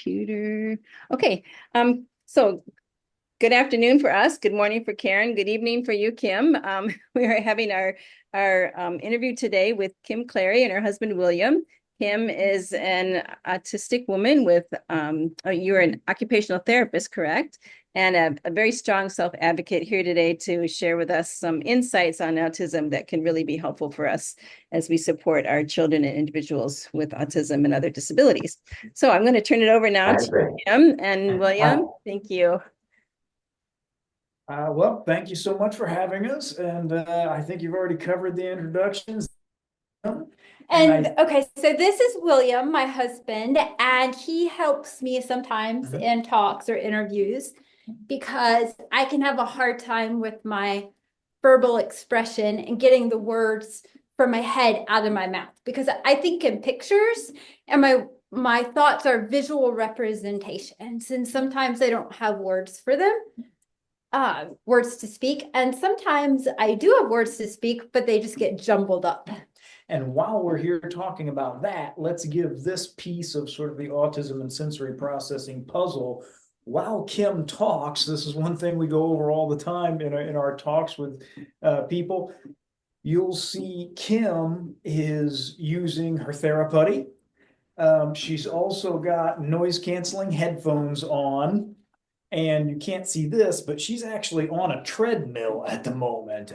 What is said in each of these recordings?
computer. Okay. So good afternoon for us. Good morning for Karen. Good evening for you, Kim. We are having our interview today with Kim Clary and her husband, William. Kim is an autistic woman with, you're an occupational therapist, correct? And a very strong self-advocate here today to share with us some insights on autism that can really be helpful for us as we support our children and individuals with autism and other disabilities. So I'm going to turn it over now That's to great. Kim and Uh, William. Thank you. Well, thank you so much for having us. And I think you've already covered the introductions. And And I, okay, so this is William, my husband, and he helps me sometimes Mhm. in talks or interviews because I can have a hard time with my verbal expression and getting the words from my head out of my mouth because I think in pictures and my thoughts are visual representations, and sometimes I don't have words for them, words to speak, and sometimes I do have words to speak, but they just get jumbled up. And while we're here talking about that, let's give this piece of sort of the autism and sensory processing puzzle. While Kim talks, this is one thing we go over all the time in our talks with people. You'll see Kim is using her therapy. She's also got noise canceling headphones on. And you can't see this, but she's actually on a treadmill at the moment.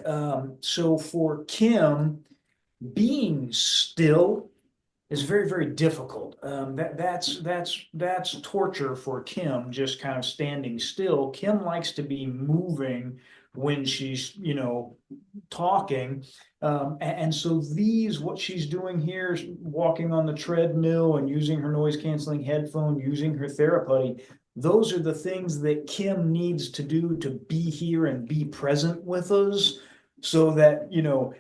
So for Kim, being still is very, very difficult. That's torture for Kim, just kind of standing still. Kim likes to be moving when she's, talking. And so what she's doing here is walking on the treadmill and using her noise canceling headphone, using her therapy. Those are the things that Kim needs to do to be here and be present with us so that,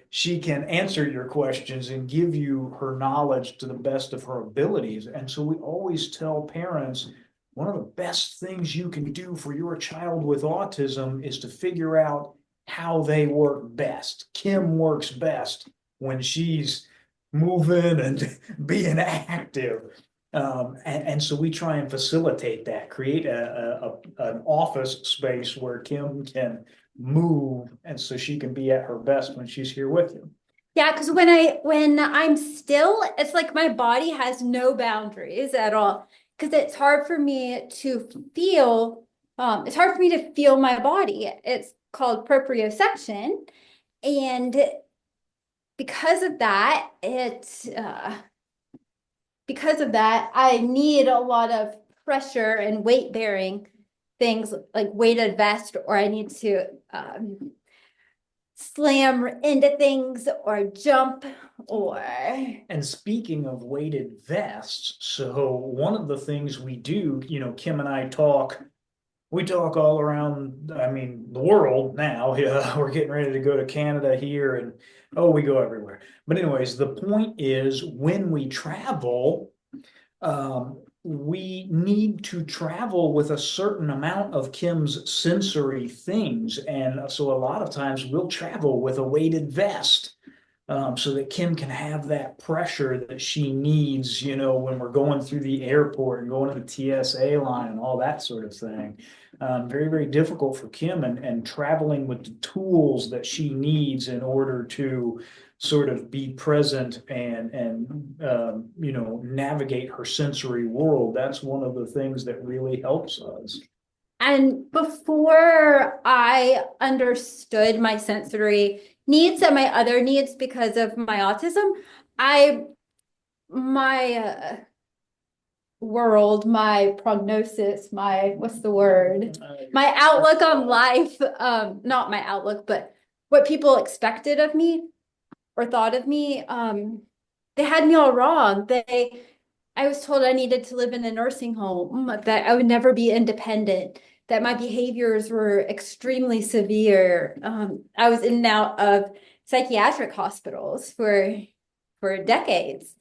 she can answer your questions and give you her knowledge to the best of her abilities. And so we always tell parents, one of the best things you can do for your child with autism is to figure out how they work best. Kim works best when she's moving and being active. And so we try and facilitate that, create an office space where Kim can move, and so she can be at her best when she's here with you. Yeah, because when I'm still, it's like my body has no boundaries at all. Because it's hard for me to feel, it's hard for me to feel my body. It's called proprioception. And because of that, because of that, I need a lot of pressure and weight bearing things like weighted vest, or I need to slam into things or jump or And speaking of weighted vests, so one of the things we do, Kim and I talk, we talk all around, I mean, the world now. Yeah, we're getting ready to go to Canada here, and oh, we go everywhere. But anyways, the point is when we travel, we need to travel with a certain amount of Kim's sensory things. And so a lot of times we'll travel with a weighted vest, so that Kim can have that pressure that she needs, when we're going through the airport and going to the TSA line and all that sort of thing. Very, very difficult for Kim, and traveling with the tools that she needs in order to sort of be present and navigate her sensory world. That's one of the things that really helps us. and before I understood my sensory needs and my other needs because of my autism, I my world, my prognosis, my what's the word? My outlook on life, not my outlook, but what people expected of me or thought of me, they had me all wrong. I was told I needed to live in a nursing home, that I would never be independent, that my behaviors were extremely severe. I was in and out of psychiatric hospitals for decades.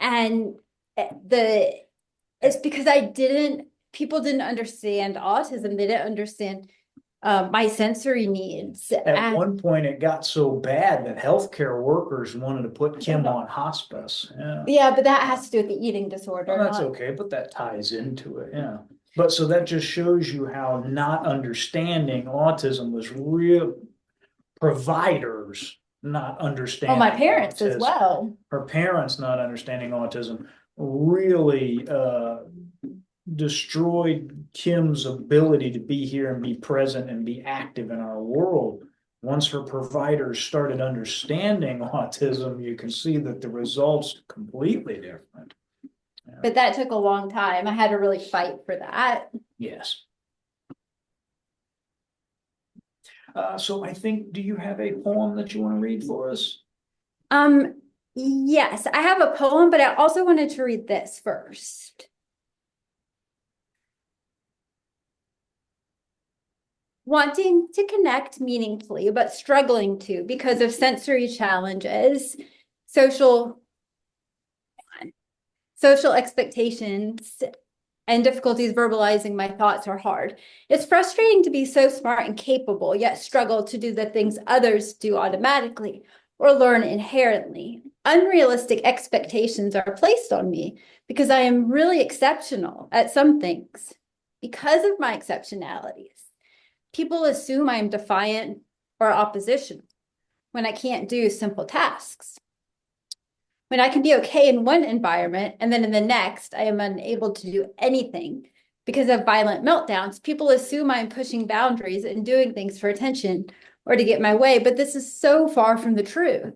And the it's because people didn't understand autism. They didn't understand my sensory needs. At one point, it got so bad that healthcare workers wanted to put Kim on hospice. Yeah. Yeah, but that has to do with the eating Well, disorder, that's not, okay, but that ties into it, yeah. But so that just shows you how not understanding autism was real providers not oh, understanding my parents as autism. well. Her parents not understanding autism really destroyed Kim's ability to be here and be present and be active in our world. Once her providers started understanding autism, you can see that the results completely different. But that took a long time. I had to really fight for that. Yes. So I think, do you have a poem that you want to read for us? Yes, I have a poem, but I also wanted to read this first. Wanting to connect meaningfully, but struggling to because of sensory challenges, social expectations, and difficulties verbalizing my thoughts are hard. It's frustrating to be so smart and capable, yet struggle to do the things others do automatically or learn inherently. Unrealistic expectations are placed on me because I am really exceptional at some things. Because of my exceptionalities, people assume I am defiant or oppositional when I can't do simple tasks. When I can be okay in one environment and then in the next, I am unable to do anything because of violent meltdowns, people assume I'm pushing boundaries and doing things for attention or to get my way, but this is so far from the truth.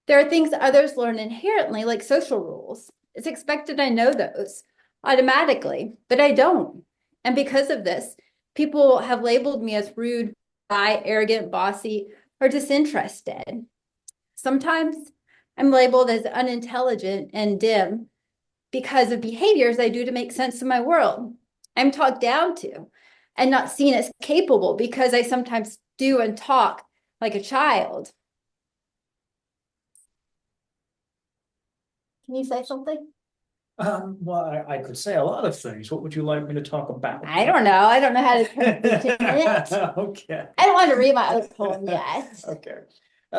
There are things others learn inherently, like social rules. It's expected I know those automatically, but I don't. And because of this, people have labeled me as rude, shy, arrogant, bossy, or disinterested. Sometimes I'm labeled as unintelligent and dim because of behaviors I do to make sense of my world. I'm talked down to and not seen as capable because I sometimes do and talk like a child. Can you say something? Well, I could say a lot of things. What would you like me to talk about? I don't know. I don't know how to turn this in it. Okay. I don't want to read my other poem yet. Okay. We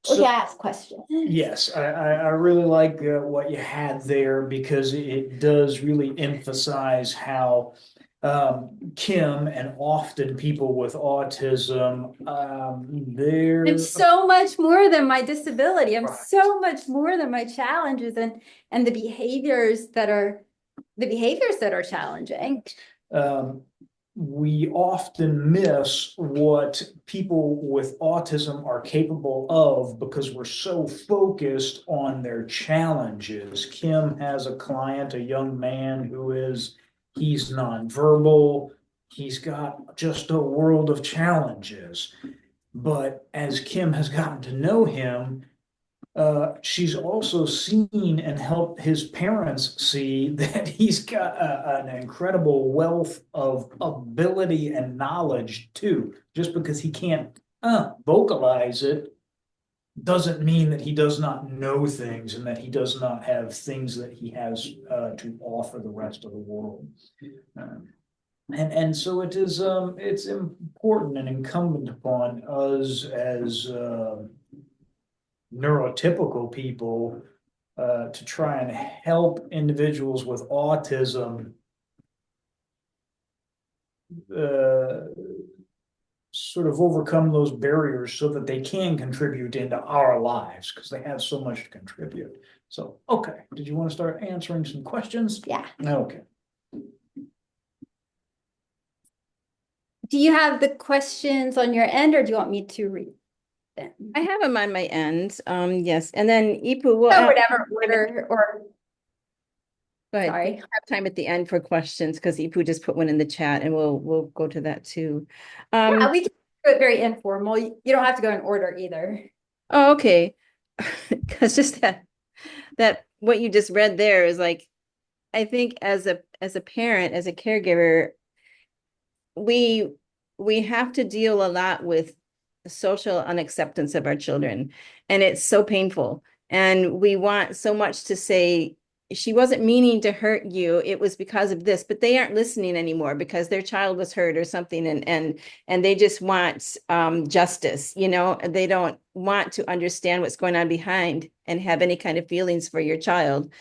So can ask questions. yes, I really like what you had there because it does really emphasize how Kim and often people with autism, I'm they're so much more than my disability. I'm right. so much more than my challenges and the behaviors that are challenging. We often miss what people with autism are capable of because we're so focused on their challenges. Kim has a client, a young man he's nonverbal. He's got just a world of challenges. But as Kim has gotten to know him, she's also seen and helped his parents see that he's got an incredible wealth of ability and knowledge too. Just because he can't vocalize it doesn't mean that he does not know things and that he does not have things that he has to offer the rest of the world. And so it is it's important and incumbent upon us as neurotypical people to try and help individuals with autism sort of overcome those barriers so that they can contribute into our lives because they have so much to contribute. So, okay, did you want to start answering some questions? Yeah. Okay. Do you have the questions on your end or do you want me to read them? I have them on my end. Yes, and then Ipu will Or whatever order or go ahead. sorry. We'll have time at the end for questions because Ipu just put one in the chat and we'll go to that too. Yeah, we can do it very informal. You don't have to go in order either. Oh, okay. Because just that what you just read there is like, I think as a parent, as a caregiver, we have to deal a lot with social unacceptance of our children, and it's so painful. And we want so much to say, she wasn't meaning to hurt you. It was because of this, but they aren't listening anymore because their child was hurt or something, and they just want justice. They don't want to understand what's going on behind and have any kind of feelings for your child.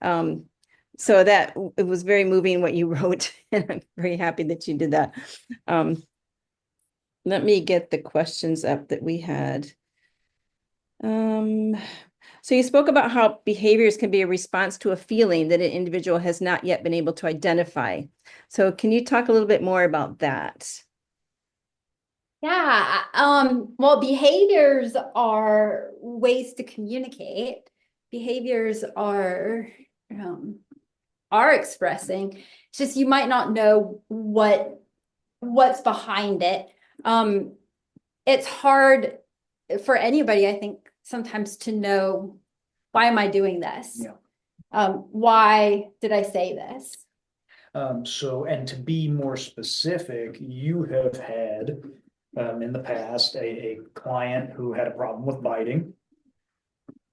So that it was very moving what you wrote, and I'm very happy that you did that. Let me get the questions up that we had. So you spoke about how behaviors can be a response to a feeling that an individual has not yet been able to identify. So can you talk a little bit more about that? Yeah, well, behaviors are ways to communicate. Behaviors are expressing. It's just you might not know what's behind it. It's hard for anybody, I think, sometimes to know, why am I doing this? Yeah. Why did I say this? And to be more specific, you have had in the past a client who had a problem with biting.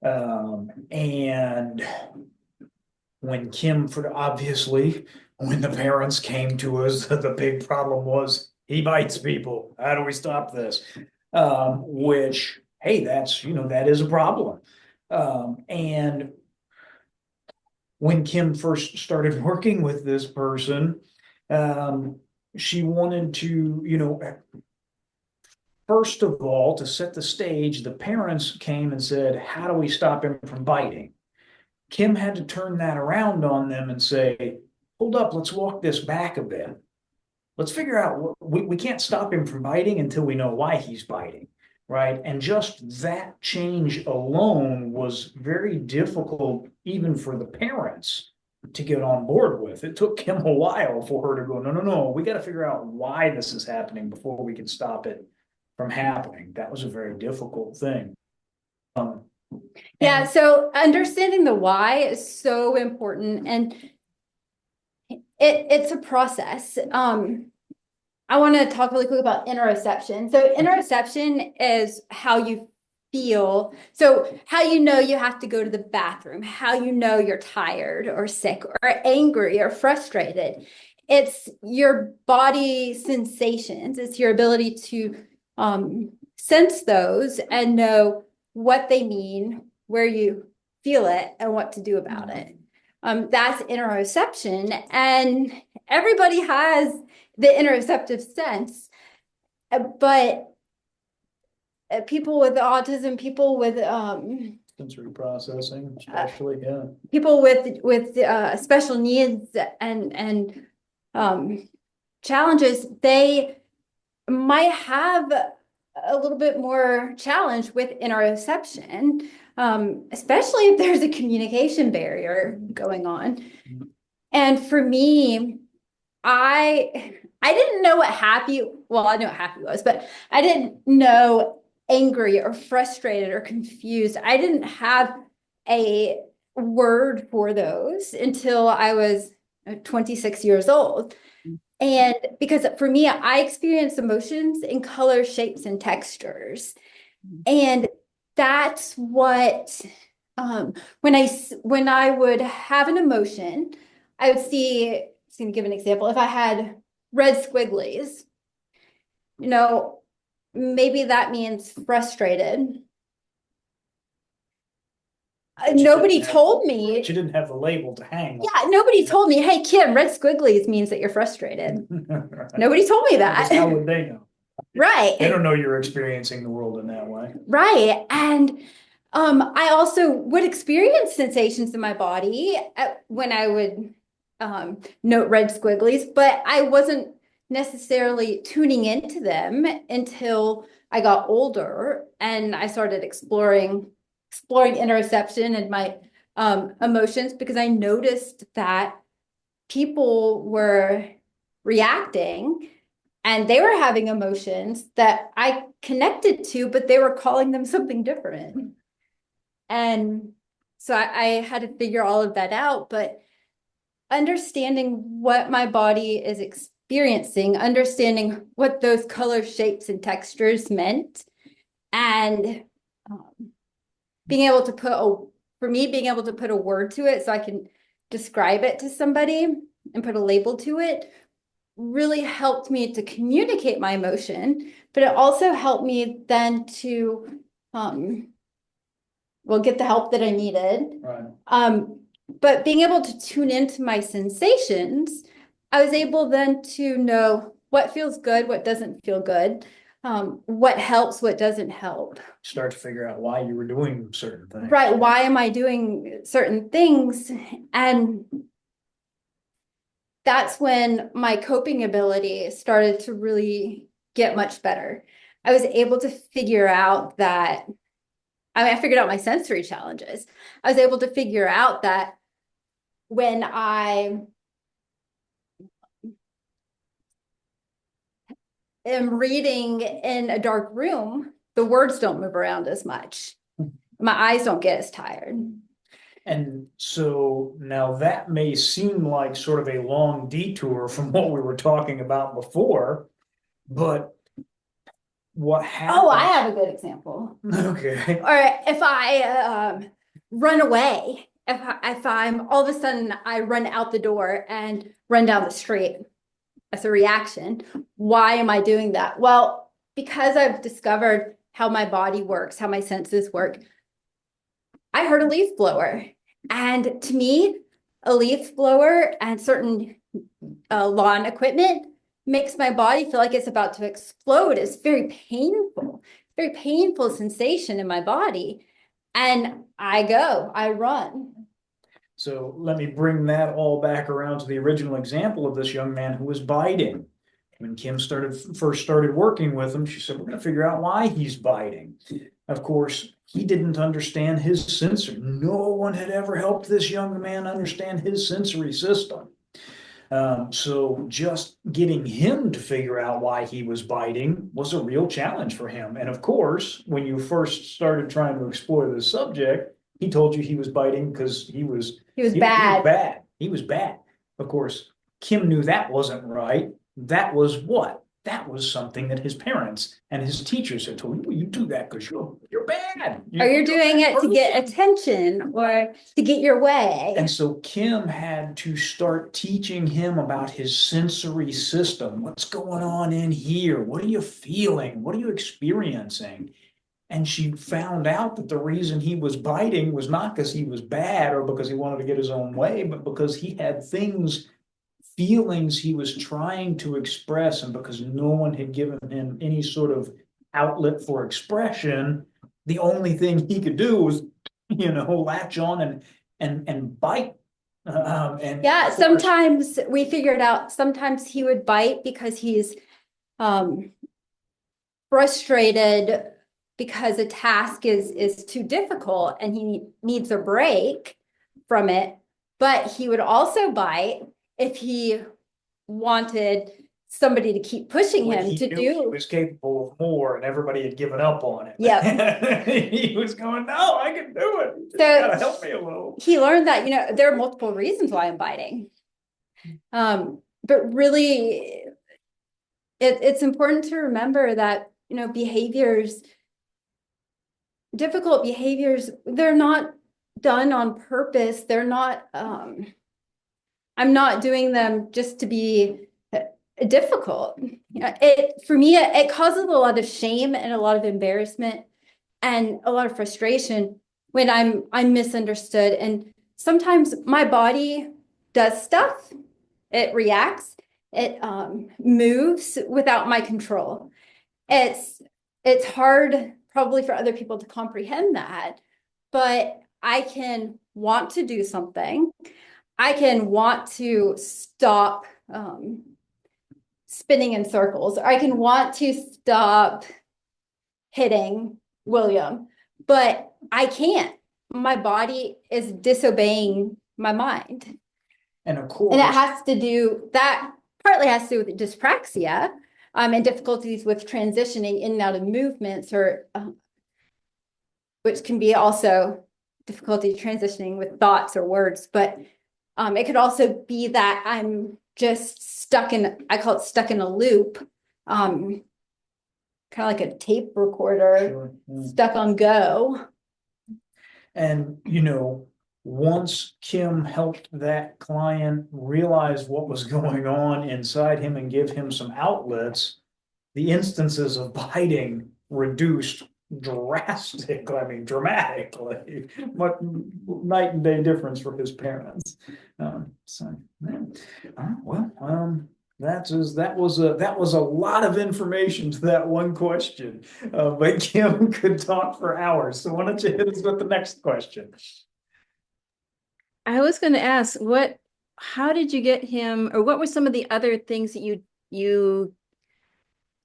And when obviously, when the parents came to us, the big problem was he bites people. How do we stop this? Which, hey, that is a problem. And when Kim first started working with this person, she wanted to, first of all, to set the stage, the parents came and said, how do we stop him from biting? Kim had to turn that around on them and say, hold up, let's walk this back a bit. Let's figure out we can't stop him from biting until we know why he's biting, right? And just that change alone was very difficult, even for the parents to get on board with. It took Kim a while for her to go, no, we got to figure out why this is happening before we can stop it from happening. That was a very difficult thing. Yeah, so understanding the why is so important, and it's a process. I want to talk really quick about interoception. So interoception is how you feel. So how you know you have to go to the bathroom, how you know you're tired or sick or angry or frustrated. It's your body sensations. It's your ability to sense those and know what they mean, where you feel it, and what to do about it. That's interoception, and everybody has the interoceptive sense, but people with autism, people with sensory processing, especially, yeah. People with special needs and challenges, they might have a little bit more challenge with interoception, especially if there's a communication barrier going on. And for me, I didn't know what happy, well, I know what happy was, but I didn't know angry or frustrated or confused. I didn't have a word for those until I was 26 years old. And because for me, I experience emotions in color, shapes, and textures. And that's what, when I would have an emotion, I would see, I'm just going to give an example. If I had red squigglies, maybe that means frustrated. Nobody told me. She didn't have the label to hang. Yeah, nobody told me, hey, Kim, red squigglies means that you're frustrated. Nobody told me that. How would they know? Right. They don't know you're experiencing the world in that way. Right. And I also would experience sensations in my body when I would note red squigglies, but I wasn't necessarily tuning into them until I got older and I started exploring interoception and my emotions, because I noticed that people were reacting and they were having emotions that I connected to, but they were calling them something different. And so I had to figure all of that out, but understanding what my body is experiencing, understanding what those color, shapes, and textures meant, and being able to put a word to it so I can describe it to somebody and put a label to it really helped me to communicate my emotion, but it also helped me then to get the help that I needed. Right. But being able to tune into my sensations, I was able then to know what feels good, what doesn't feel good, what helps, what doesn't help. Start to figure out why you were doing certain things. Right. Why am I doing certain things? And that's when my coping ability started to really get much better. I was able to figure out that, I figured out my sensory challenges. I was able to figure out that when I am reading in a dark room, the words don't move around as much. My eyes don't get as tired. And so now that may seem like sort of a long detour from what we were talking about before, but what happened? Oh, I have a good example. Okay. Or if I run away, if I'm all of a sudden I run out the door and run down the street as a reaction, why am I doing that? Well, because I've discovered how my body works, how my senses work. I heard a leaf blower, and to me, a leaf blower and certain lawn equipment makes my body feel like it's about to explode. It's very painful sensation in my body. And I run. So let me bring that all back around to the original example of this young man who was biting. When Kim first started working with him, she said, we're going to figure out why he's biting. Of course, he didn't understand his sensory. No one had ever helped this young man understand his sensory system. So just getting him to figure out why he was biting was a real challenge for him. And of course, when you first started trying to explore the subject, he told you he was biting because He was he was bad. bad. He was bad. Of course, Kim knew that wasn't right. That was what? That was something that his parents and his teachers had told him, well, you do that because you're bad. Or you're doing it to get person. attention or to get your way. And so Kim had to start teaching him about his sensory system. What's going on in here? What are you feeling? What are you experiencing? And she found out that the reason he was biting was not because he was bad or because he wanted to get his own way, but because he had feelings he was trying to express, and because no one had given him any sort of outlet for expression, the only thing he could do was, latch on and bite. And Yeah, sometimes we figured out sometimes he would bite because he's frustrated because a task is too difficult and he needs a break from it. But he would also bite if he wanted somebody to keep pushing him to do. He was capable of more, and everybody had given up on it. Yep. He was going, no, I can do it. You So gotta help me a little. He learned that, there are multiple reasons why I'm biting. But really, it's important to remember that, difficult behaviors, they're not done on purpose. They're not, I'm not doing them just to be difficult. For me, it causes a lot of shame and a lot of embarrassment and a lot of frustration when I'm misunderstood. And sometimes my body does stuff, it reacts, it moves without my control. It's hard probably for other people to comprehend that, but I can want to do something. I can want to stop spinning in circles, or I can want to stop hitting William, but I can't. My body is disobeying my mind. And of course, and that partly has to do with dyspraxia and difficulties with transitioning in and out of movements, or which can be also difficulty transitioning with thoughts or words. But it could also be that I'm just I call it stuck in a loop, kind of like a tape recorder, sure. stuck on go. And once Kim helped that client realize what was going on inside him and give him some outlets, the instances of biting reduced drastically, I mean, dramatically, but night and day difference for his parents. So, yeah. That was a lot of information to that one question. But Kim could talk for hours. So why don't you hit us with the next question? I was going to ask, how did you get him, or what were some of the other things that you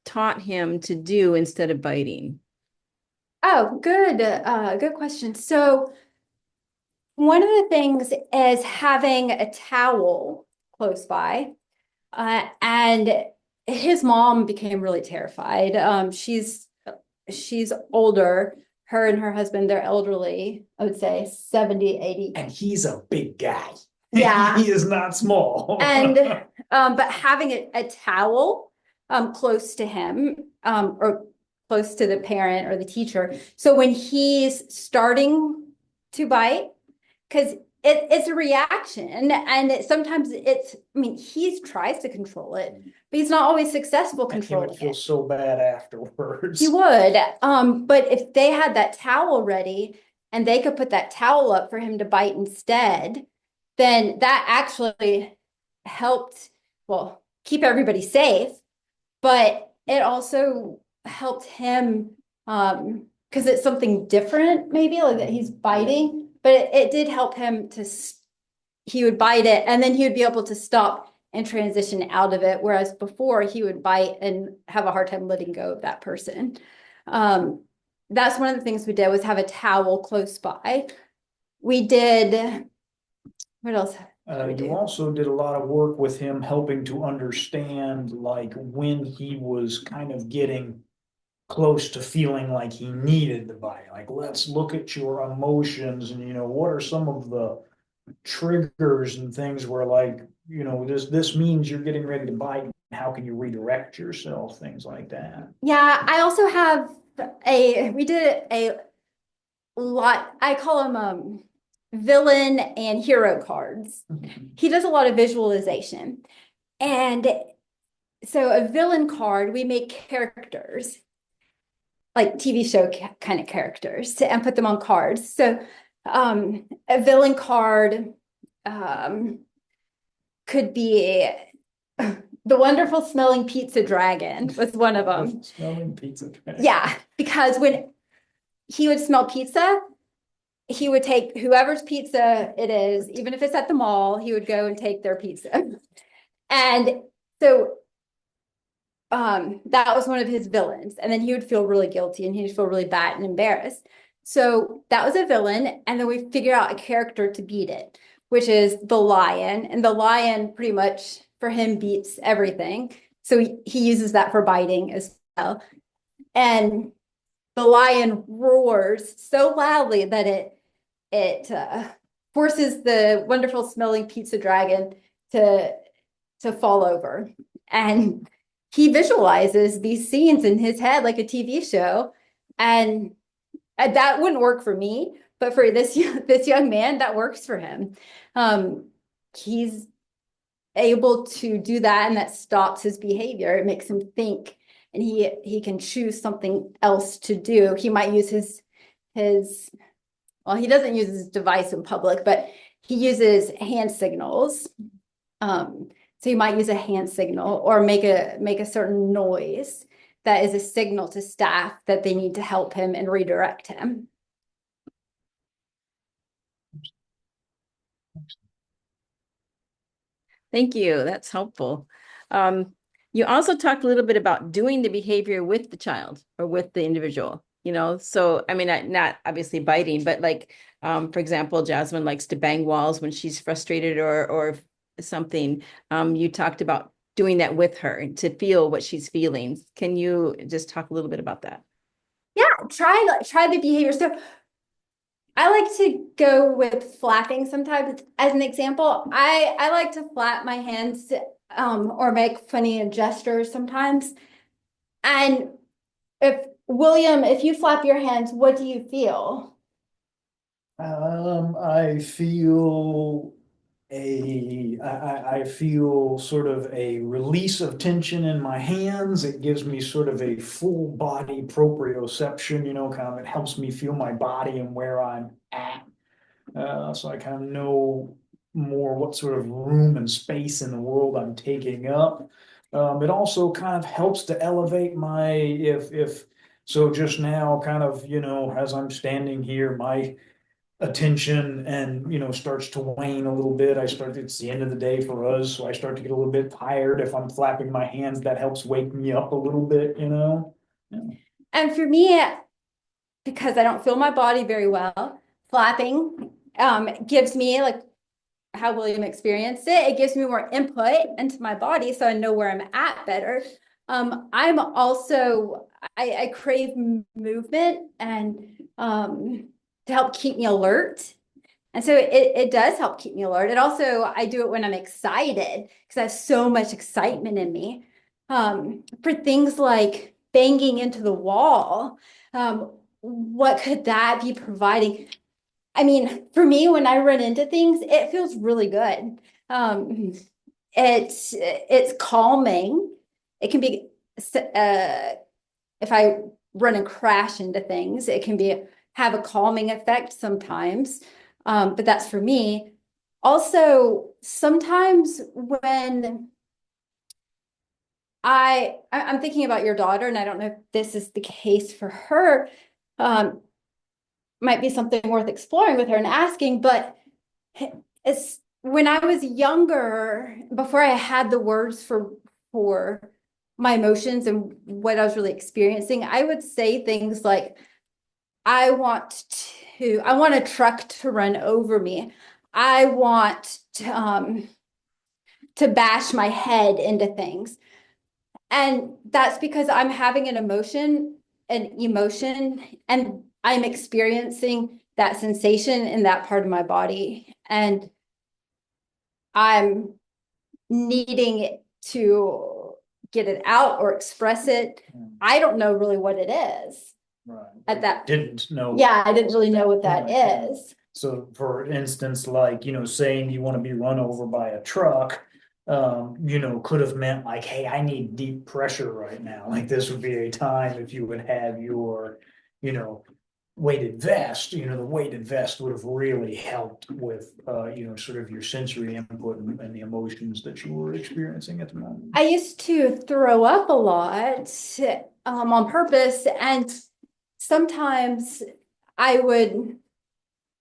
taught him to do instead of biting? Oh, good question. So one of the things is having a towel close by. And his mom became really terrified. She's older. Her and her husband, they're elderly, I would say 70, 80. And he's a big guy. Yeah. He is not small. And but having a towel close to him or close to the parent or the teacher. So when he's starting to bite, because it's a reaction, and sometimes I mean, he tries to control it, but he's not always successful And he controlling would feel it. so bad afterwards. He would. But if they had that towel ready and they could put that towel up for him to bite instead, then that actually helped, well, keep everybody safe, but it also helped him because it's something different, maybe like that he's biting, but it did help him he would bite it and then he would be able to stop and transition out of it. Whereas before he would bite and have a hard time letting go of that person. That's one of the things we did, was have a towel close by. We did, what else? You also did a lot of work with him helping to understand like when he was kind of getting close to feeling like he needed the bite. Like, let's look at your emotions and, what are some of the triggers and things where like, this means you're getting ready to bite. How can you redirect yourself? Things like that. Yeah, I also have we did a lot, I call them villain and hero cards. He does a lot of visualization. And so a villain card, we make characters, like TV show kind of characters, and put them on cards. So a villain card could be the wonderful smelling pizza dragon was one of them. Smelling pizza dragon. Yeah, because when he would smell pizza, he would take whoever's pizza it is, even if it's at the mall, he would go and take their pizza. And so that was one of his villains. And then he would feel really guilty and he'd feel really bad and embarrassed. So that was a villain. And then we figured out a character to beat it, which is the lion. And the lion pretty much for him beats everything. So he uses that for biting as well. And the lion roars so loudly that it forces the wonderful smelling pizza dragon to fall over. And he visualizes these scenes in his head like a TV show. And that wouldn't work for me, but for this young man, that works for him. He's able to do that, and that stops his behavior. It makes him think, and he can choose something else to do. He might use his well, he doesn't use his device in public, but he uses hand signals. So you might use a hand signal or make a certain noise that is a signal to staff that they need to help him and redirect him. Thank you. That's helpful. You also talked a little bit about doing the behavior with the child or with the individual, so I mean, not obviously biting, but like, for example, Jasmine likes to bang walls when she's frustrated or something. You talked about doing that with her to feel what she's feeling. Can you just talk a little bit about that? Yeah, try the behavior. So I like to go with flapping sometimes as an example. I like to flap my hands or make funny gestures sometimes. And if William, if you flap your hands, what do you feel? I feel I feel sort of a release of tension in my hands. It gives me sort of a full body proprioception, kind of it helps me feel my body and where I'm at. So I kind of know more what sort of room and space in the world I'm taking up. It also kind of helps to elevate my, if, so just now, kind of, as I'm standing here, my attention and starts to wane a little bit. It's the end of the day for us, so I start to get a little bit tired. If I'm flapping my hands, that helps wake me up a little bit. Yeah. And for me, because I don't feel my body very well, flapping gives me, like how William experienced it, it gives me more input into my body so I know where I'm at better. I'm also, I crave movement and to help keep me alert. And so it does help keep me alert. It also, I do it when I'm excited because I have so much excitement in me. For things like banging into the wall, what could that be providing? I mean, for me, when I run into things, it feels really good. It's calming. It can be if I run and crash into things, it can be have a calming effect sometimes. But that's for me. Also, sometimes when I'm thinking about your daughter, and I don't know if this is the case for her, might be something worth exploring with her and asking, but it's when I was younger, before I had the words for my emotions and what I was really experiencing, I would say things like, I want a truck to run over me. I want to bash my head into things. And that's because I'm having an emotion, and I'm experiencing that sensation in that part of my body. And I'm needing to get it out or express it. I don't know really what it is. Right. At that. Didn't know. Yeah, I didn't really know what that is. So for instance, like, saying you want to be run over by a truck, could have meant like, hey, I need deep pressure right now. Like this would be a time if you would have your, weighted vest, the weighted vest would have really helped with, sort of your sensory input and the emotions that you were experiencing at the moment. I used to throw up a lot on purpose, and sometimes I would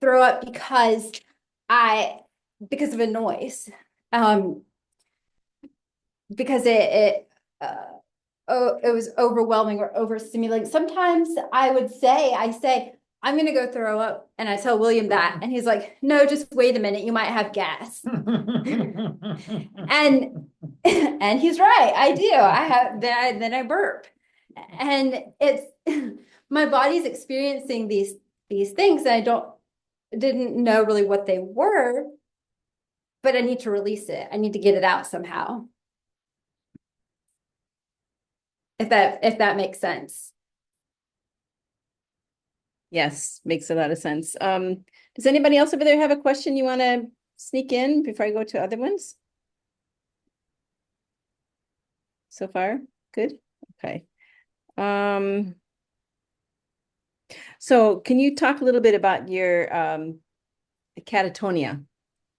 throw up because of a noise, because it was overwhelming or overstimulating. Sometimes I say, I'm going to go throw up. And I tell William that. And he's like, no, just wait a minute. You might have gas. and he's right. I do. I have that. Then I burp. And it's my body's experiencing these things. And didn't know really what they were, but I need to release it. I need to get it out somehow. If that makes sense. Yes, makes a lot of sense. Does anybody else over there have a question you want to sneak in before I go to other ones? So far, good. Okay. So can you talk a little bit about your catatonia?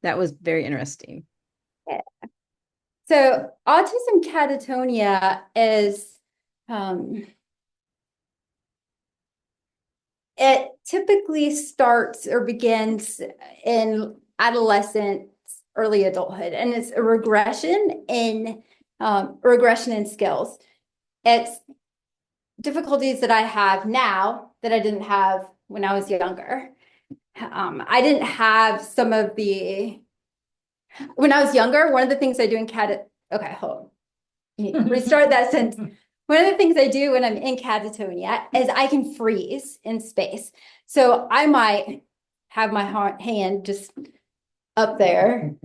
That was very interesting. Yeah. So autism catatonia is it typically starts or begins in adolescence, early adulthood, and it's a regression in skills. It's difficulties that I have now that I didn't have when I was younger. I didn't have some of when I was younger, one of the things I do in okay, hold on. Restart that sentence. One of the things I do when I'm in catatonia is I can freeze in space. So I might have my hand just up there.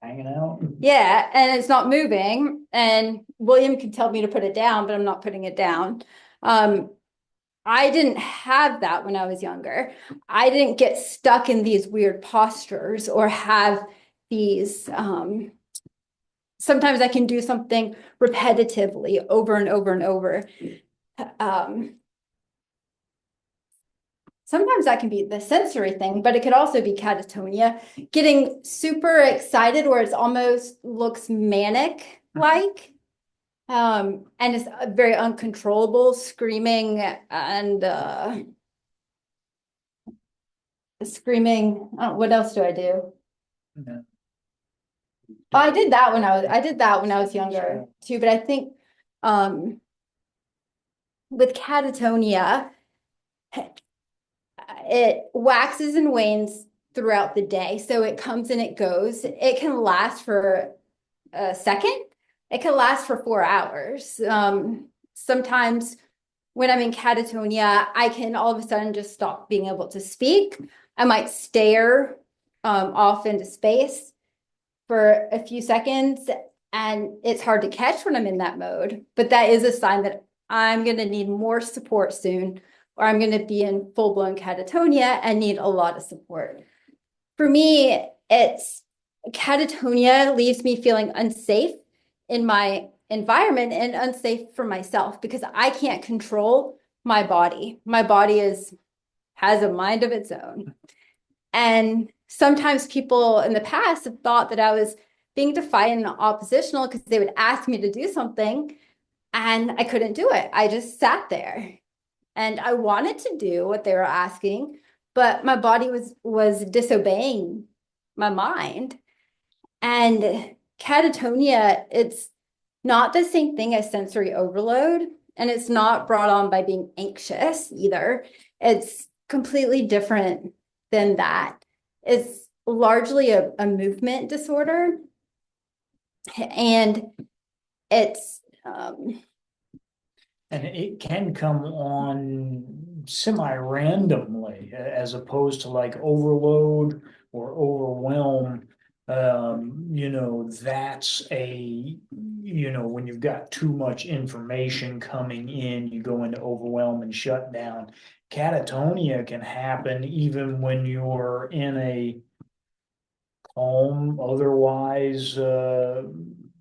Hanging out. Yeah, and it's not moving. And William can tell me to put it down, but I'm not putting it down. I didn't have that when I was younger. I didn't get stuck in these weird postures or have these, sometimes I can do something repetitively over and over and over. Um, Sometimes that can be the sensory thing, but it could also be catatonia, getting super excited where it's almost looks manic like. And it's very uncontrollable, screaming and screaming. What else do I do? Yeah. Oh, I did that when I was younger too, but I think um with catatonia, it waxes and wanes throughout the day. So it comes and it goes. It can last for a second. It can last for 4 hours. Sometimes when I'm in catatonia, I can all of a sudden just stop being able to speak. I might stare off into space for a few seconds, and it's hard to catch when I'm in that mode. But that is a sign that I'm going to need more support soon, or I'm going to be in full-blown catatonia and need a lot of support. For me, it's catatonia leaves me feeling unsafe in my environment and unsafe for myself because I can't control my body. My body has a mind of its own. And sometimes people in the past have thought that I was being defiant and oppositional because they would ask me to do something and I couldn't do it. I just sat there and I wanted to do what they were asking, but my body was disobeying my mind. And catatonia, it's not the same thing as sensory overload, and it's not brought on by being anxious either. It's completely different than that. It's largely a movement disorder, and it's And it can come on semi-randomly as opposed to like overload or overwhelm. That's when you've got too much information coming in, you go into overwhelm and shut down. Catatonia can happen even when you're in a calm, otherwise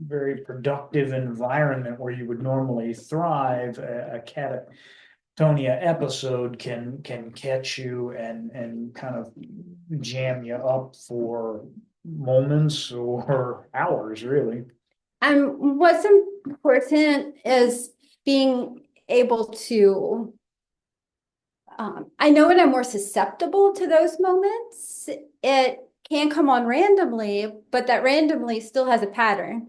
very productive environment where you would normally thrive. A catatonia episode can catch you and kind of jam you up for moments or hours, really. and what's important is being able to I know when I'm more susceptible to those moments, it can come on randomly, but that randomly still has a pattern.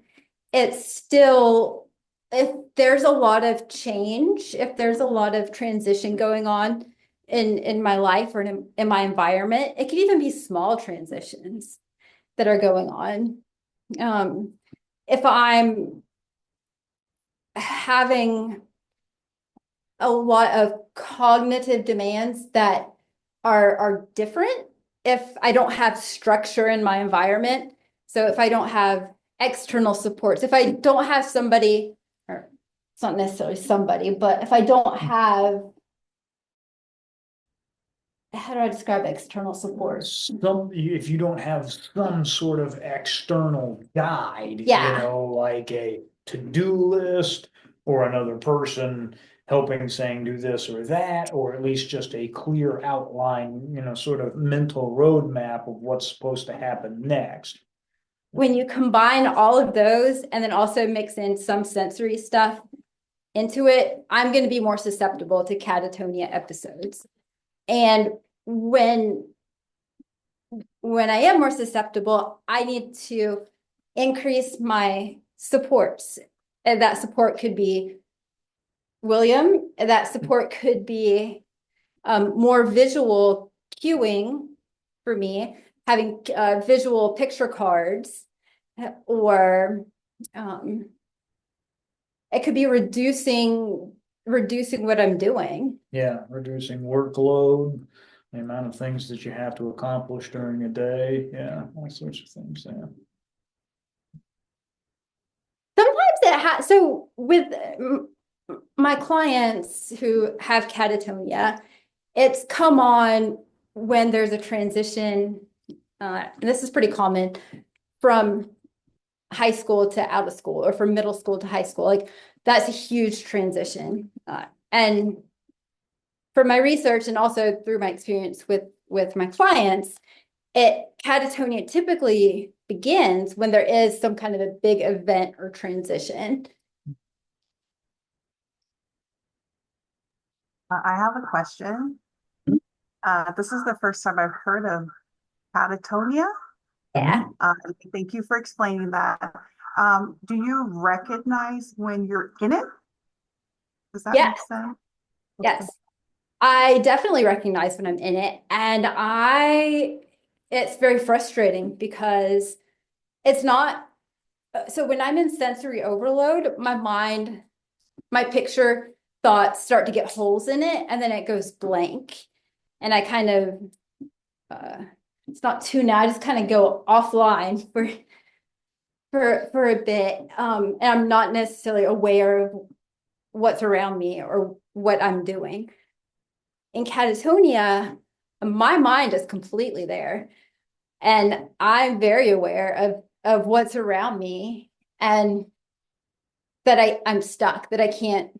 It's still, if there's a lot of change, if there's a lot of transition going on in my life or in my environment, it could even be small transitions that are going on. If I'm having a lot of cognitive demands that are different if I don't have structure in my environment. So if I don't have external supports, if I don't have somebody, or it's not necessarily somebody, but if I don't have, how do I describe external support? If you don't have some sort of external guide, Yeah. like a to-do list or another person helping saying do this or that, or at least just a clear outline, sort of mental roadmap of what's supposed to happen next. When you combine all of those and then also mix in some sensory stuff into it, I'm going to be more susceptible to catatonia episodes. And when I am more susceptible, I need to increase my supports. And that support could be William, that support could be more visual cueing for me, having visual picture cards, or it could be reducing what I'm doing. Yeah, reducing workload, the amount of things that you have to accomplish during a day. Yeah, all sorts of things. Yeah. Sometimes so with my clients who have catatonia, it's come on when there's a transition, and this is pretty common, from high school to out of school, or from middle school to high school. Like that's a huge transition. And from my research and also through my experience with my clients, catatonia typically begins when there is some kind of a big event or transition. I have a question. This is the first time I've heard of catatonia. Yeah. Thank you for explaining that. Do you recognize when you're in it? Does that Yeah. make sense? Yes. I definitely recognize when I'm in it. And it's very frustrating because it's not, so when I'm in sensory overload, my picture thoughts start to get holes in it, and then it goes blank. And I kind of, it's not tune out, I just kind of go offline for a bit. And I'm not necessarily aware of what's around me or what I'm doing. In catatonia, my mind is completely there, and I'm very aware of what's around me, and that I'm stuck, that I can't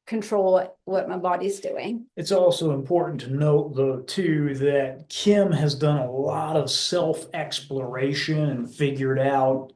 control what my body's doing. It's also important to note, though, too, that Kim has done a lot of self-exploration and figured out,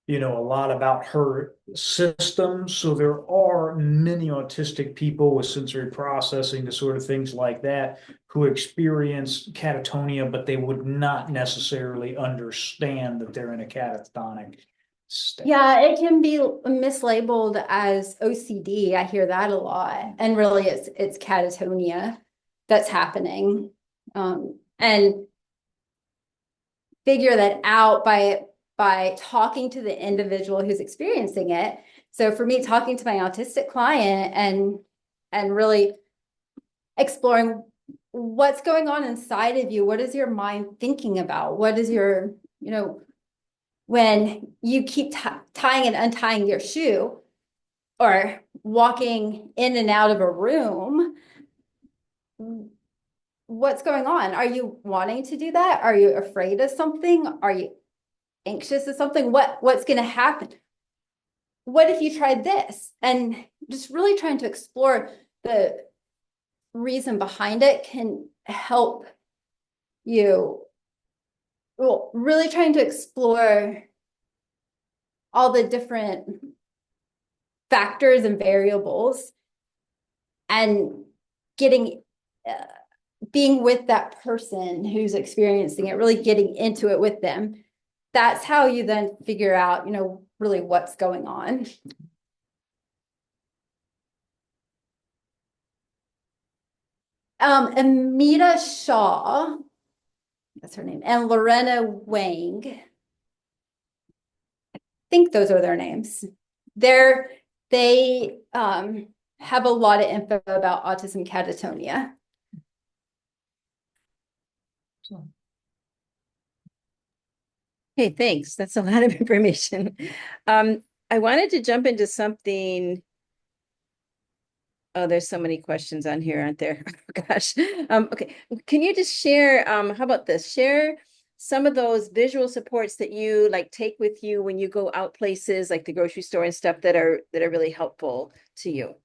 a lot about her system. So there are many autistic people with sensory processing disorder, things like that, who experience catatonia, but they would not necessarily understand that they're in a catatonic state. Yeah, it can be mislabeled as OCD. I hear that a lot. And really it's catatonia that's happening. And figure that out by talking to the individual who's experiencing it. So for me, talking to my autistic client and really exploring what's going on inside of you. What is your mind thinking about? What is your, when you keep tying and untying your shoe or walking in and out of a room, what's going on? Are you wanting to do that? Are you afraid of something? Are you anxious of something? What's going to happen? What if you tried this? And just really trying to explore the reason behind it can help you. Well, really trying to explore all the different factors and variables, and getting being with that person who's experiencing it, really getting into it with them. That's how you then figure out, really what's going on. Amita Shaw, that's her name, and Lorena Wang. I think those are their names. They have a lot of info about autism catatonia. Hey, thanks. That's a lot of information. I wanted to jump into something. Oh, there's so many questions on here, aren't there? Oh, gosh. Okay. Can you just share, how about this? Share some of those visual supports that you like take with you when you go out places like the grocery store and stuff that are really helpful to you.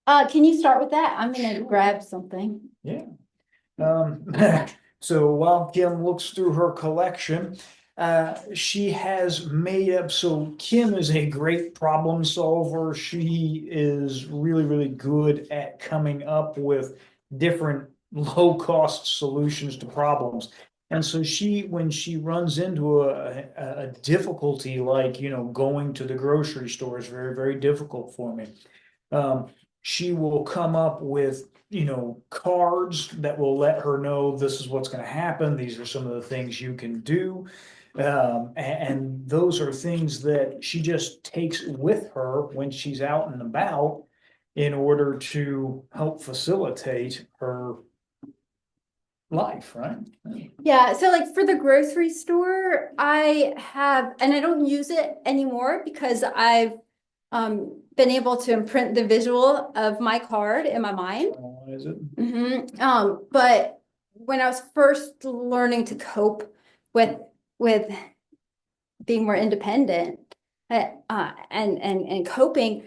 Can you start with that? I'm gonna grab something. Yeah. So while Kim looks through her collection, she has made up. So Kim is a great problem solver. She is really, really good at coming up with different low-cost solutions to problems. And so when she runs into a difficulty, like, going to the grocery store is very, very difficult for me. She will come up with cards that will let her know this is what's going to happen. These are some of the things you can do. And those are things that she just takes with her when she's out and about in order to help facilitate her life, right? Yeah, so like for the grocery store, I have, and I don't use it anymore because I've been able to imprint the visual of my card in my mind. Is it? But when I was first learning to cope with being more independent, and coping,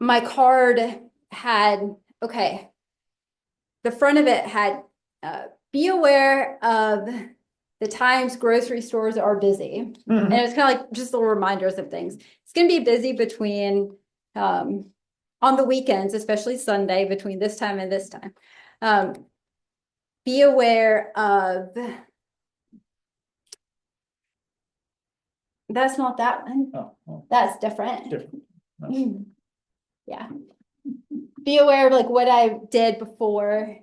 my card had, okay, the front of it had, be aware of the times grocery stores are busy. And it was kind of like just little reminders of things. It's going to be busy between, on the weekends, especially Sunday, between this time and this time. Be aware of, that's not that one. Oh, That's different. different. Yeah. Be aware of like what I did before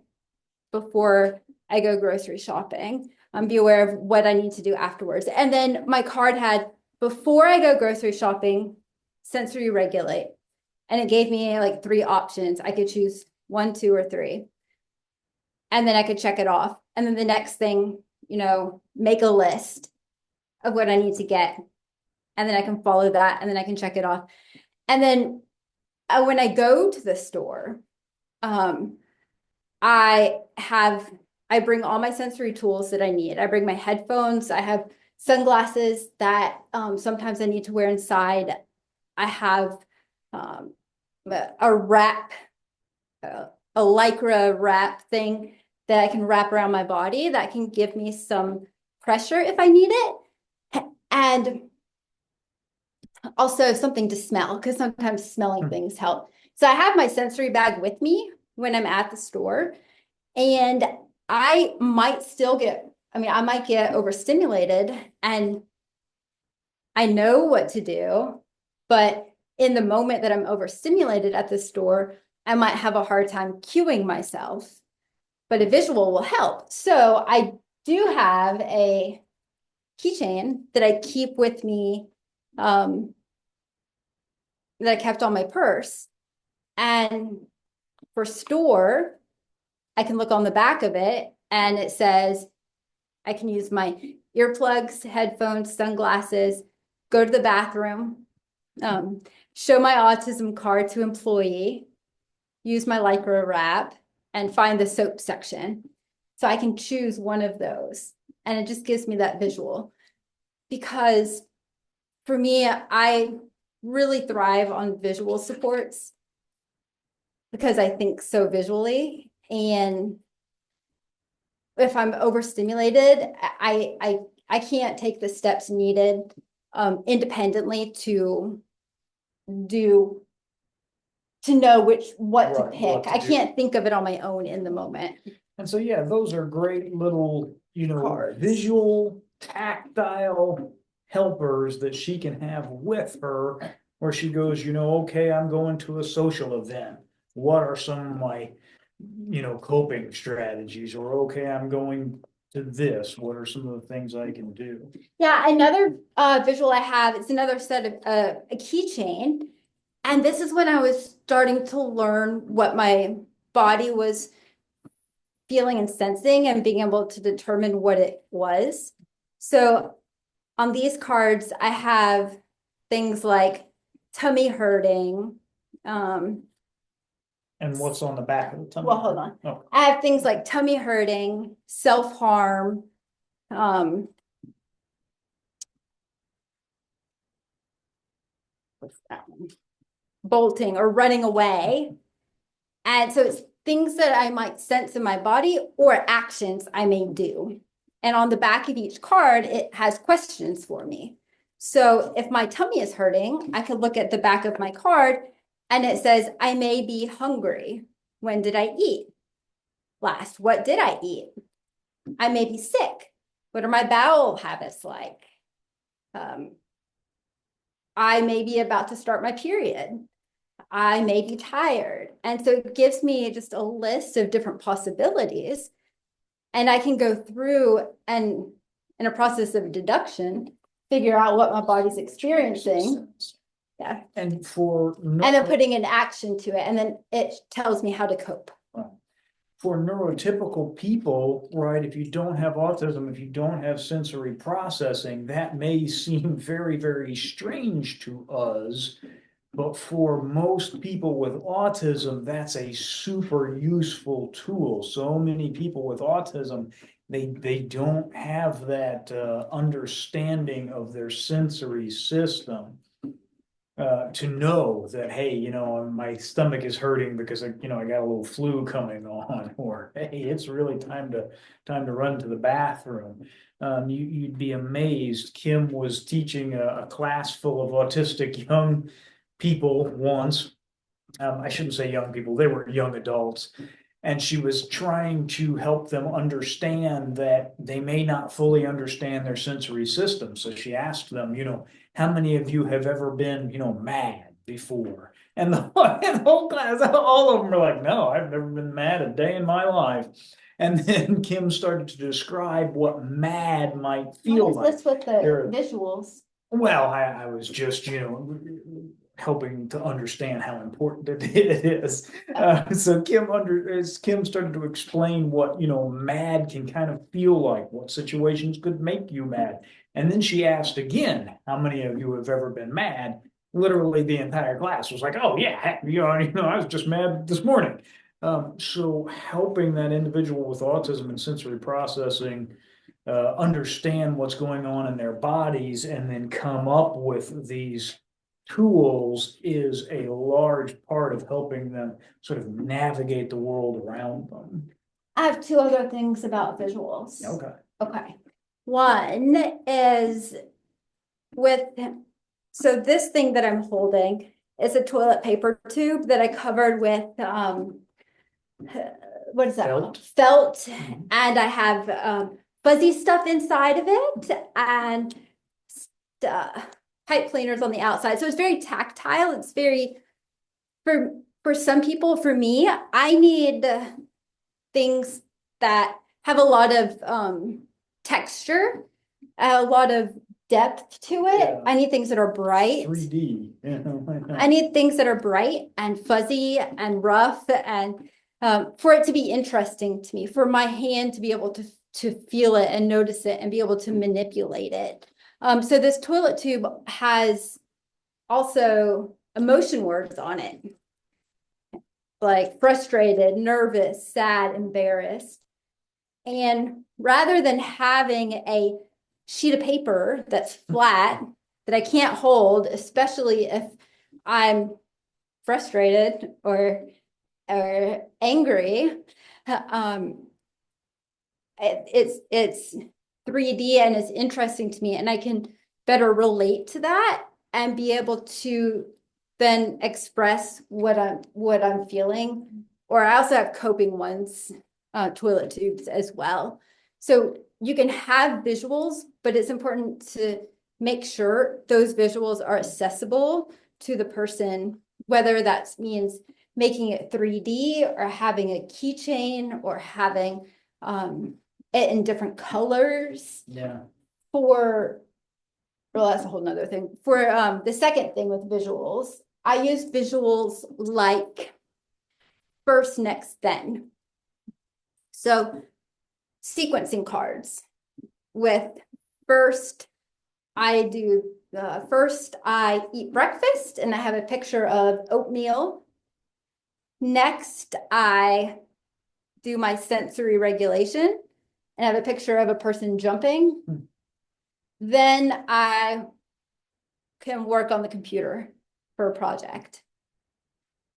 I go grocery shopping. Be aware of what I need to do afterwards. And then my card had, before I go grocery shopping, sensory regulate. And it gave me like 3 options. I could choose 1, 2, or 3. And then I could check it off. And then the next thing, make a list of what I need to get. And then I can follow that, and then I can check it off. And then when I go to the store, I bring all my sensory tools that I need. I bring my headphones. I have sunglasses that sometimes I need to wear inside. I have a wrap, a Lycra wrap thing that I can wrap around my body that can give me some pressure if I need it. And also something to smell, because sometimes smelling things help. So I have my sensory bag with me when I'm at the store, and I might get overstimulated, and I know what to do, but in the moment that I'm overstimulated at the store, I might have a hard time cueing myself, but a visual will help. So I do have a keychain that I keep with me, that I kept on my purse. And for store, I can look on the back of it, and it says I can use my earplugs, headphones, sunglasses, go to the bathroom, show my autism card to employee, use my Lycra wrap, and find the soap section. So I can choose one of those, and it just gives me that visual. Because for me, I really thrive on visual supports because I think so visually. And if I'm overstimulated, I can't take the steps needed independently to know what to pick. I can't think of it on my own in the moment. And so, yeah, those are great little, Cards. visual, tactile helpers that she can have with her, where she goes, okay, I'm going to a social event. What are some of my, coping strategies? Or, okay, I'm going to this. What are some of the things I can do? Yeah, another visual I have, it's another set of a keychain. And this is when I was starting to learn what my body was feeling and sensing and being able to determine what it was. So on these cards, I have things like tummy hurting. And what's on the back of the tummy? Well, hold on. Oh. I have things like tummy hurting, self-harm, what's that one? Bolting or running away. And so it's things that I might sense in my body or actions I may do. And on the back of each card, it has questions for me. So if my tummy is hurting, I could look at the back of my card and it says, I may be hungry. When did I eat last? What did I eat? I may be sick. What are my bowel habits like? I may be about to start my period. I may be tired. And so it gives me just a list of different possibilities. And I can go through and in a process of deduction, figure out what my body's experiencing. Yeah. And then putting an action to it. And then it tells me how to cope. For neurotypical people, right, if you don't have autism, if you don't have sensory processing, that may seem very, very strange to us. But for most people with autism, that's a super useful tool. So many people with autism, they don't have that understanding of their sensory system. To know that, hey, my stomach is hurting because I got a little flu coming on, or hey, it's really time to run to the bathroom. You'd be amazed. Kim was teaching a class full of autistic young people once. I shouldn't say young people, they were young adults. And she was trying to help them understand that they may not fully understand their sensory system. So she asked them, how many of you have ever been, mad before? And the whole class, all of them were like, no, I've never been mad a day in my life. And then Kim started to describe what mad might feel What like. is this with the visuals? Well, I was just, helping to understand how important it is. So as Kim started to explain what, mad can kind of feel like, what situations could make you mad. And then she asked again, how many of you have ever been mad? Literally the entire class was like, oh yeah, I was just mad this morning. So helping that individual with autism and sensory processing understand what's going on in their bodies and then come up with these tools is a large part of helping them sort of navigate the world around them. I have two other things about visuals. Okay. Okay. One is so this thing that I'm holding is a toilet paper tube that I covered with, what is that called? Felt. Mhm. And I have, fuzzy stuff inside of it and pipe cleaners on the outside. So it's very tactile. It's very, for some people, for me, I need things that have a lot of texture, a lot of depth to it. Yeah. I need things that are bright. 3D. I need things that are bright and fuzzy and rough, and for it to be interesting to me, for my hand to be able to feel it and notice it and be able to manipulate it. So this toilet tube has also emotion words on it, like frustrated, nervous, sad, embarrassed. And rather than having a sheet of paper that's flat that I can't hold, especially if I'm frustrated or angry, it's 3D and it's interesting to me, and I can better relate to that and be able to then express what I'm feeling. Or I also have coping ones, toilet tubes as well. So you can have visuals, but it's important to make sure those visuals are accessible to the person, whether that means making it 3D or having a keychain or having it in different colors. Yeah. Well, that's a whole nother thing. For the second thing with visuals, I use visuals like first, next, then. So sequencing cards with first, I eat breakfast and I have a picture of oatmeal. Next, I do my sensory regulation and have a picture of a person jumping. Then I can work on the computer for a project.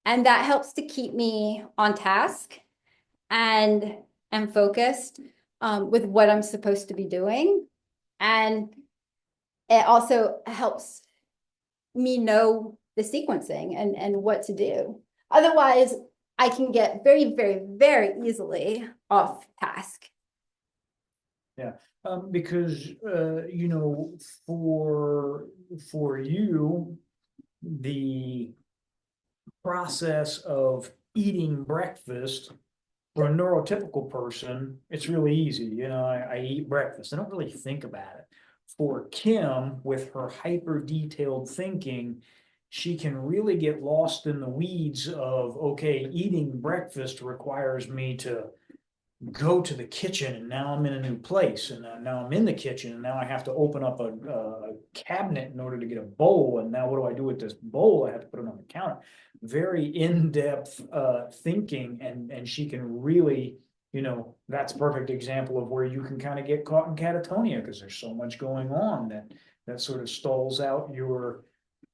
And that helps to keep me on task and focused with what I'm supposed to be doing. And it also helps me know the sequencing and what to do. Otherwise, I can get very, very, very easily off task. Yeah, because for you, the process of eating breakfast for a neurotypical person, it's really easy. I eat breakfast. I don't really think about it. For Kim, with her hyper detailed thinking, she can really get lost in the weeds of, okay, eating breakfast requires me to go to the kitchen and now I'm in a new place and now I'm in the kitchen and now I have to open up a cabinet in order to get a bowl. And now what do I do with this bowl? I have to put it on the counter. Very in-depth thinking, and she can really, that's a perfect example of where you can kind of get caught in catatonia because there's so much going on that sort of stalls out your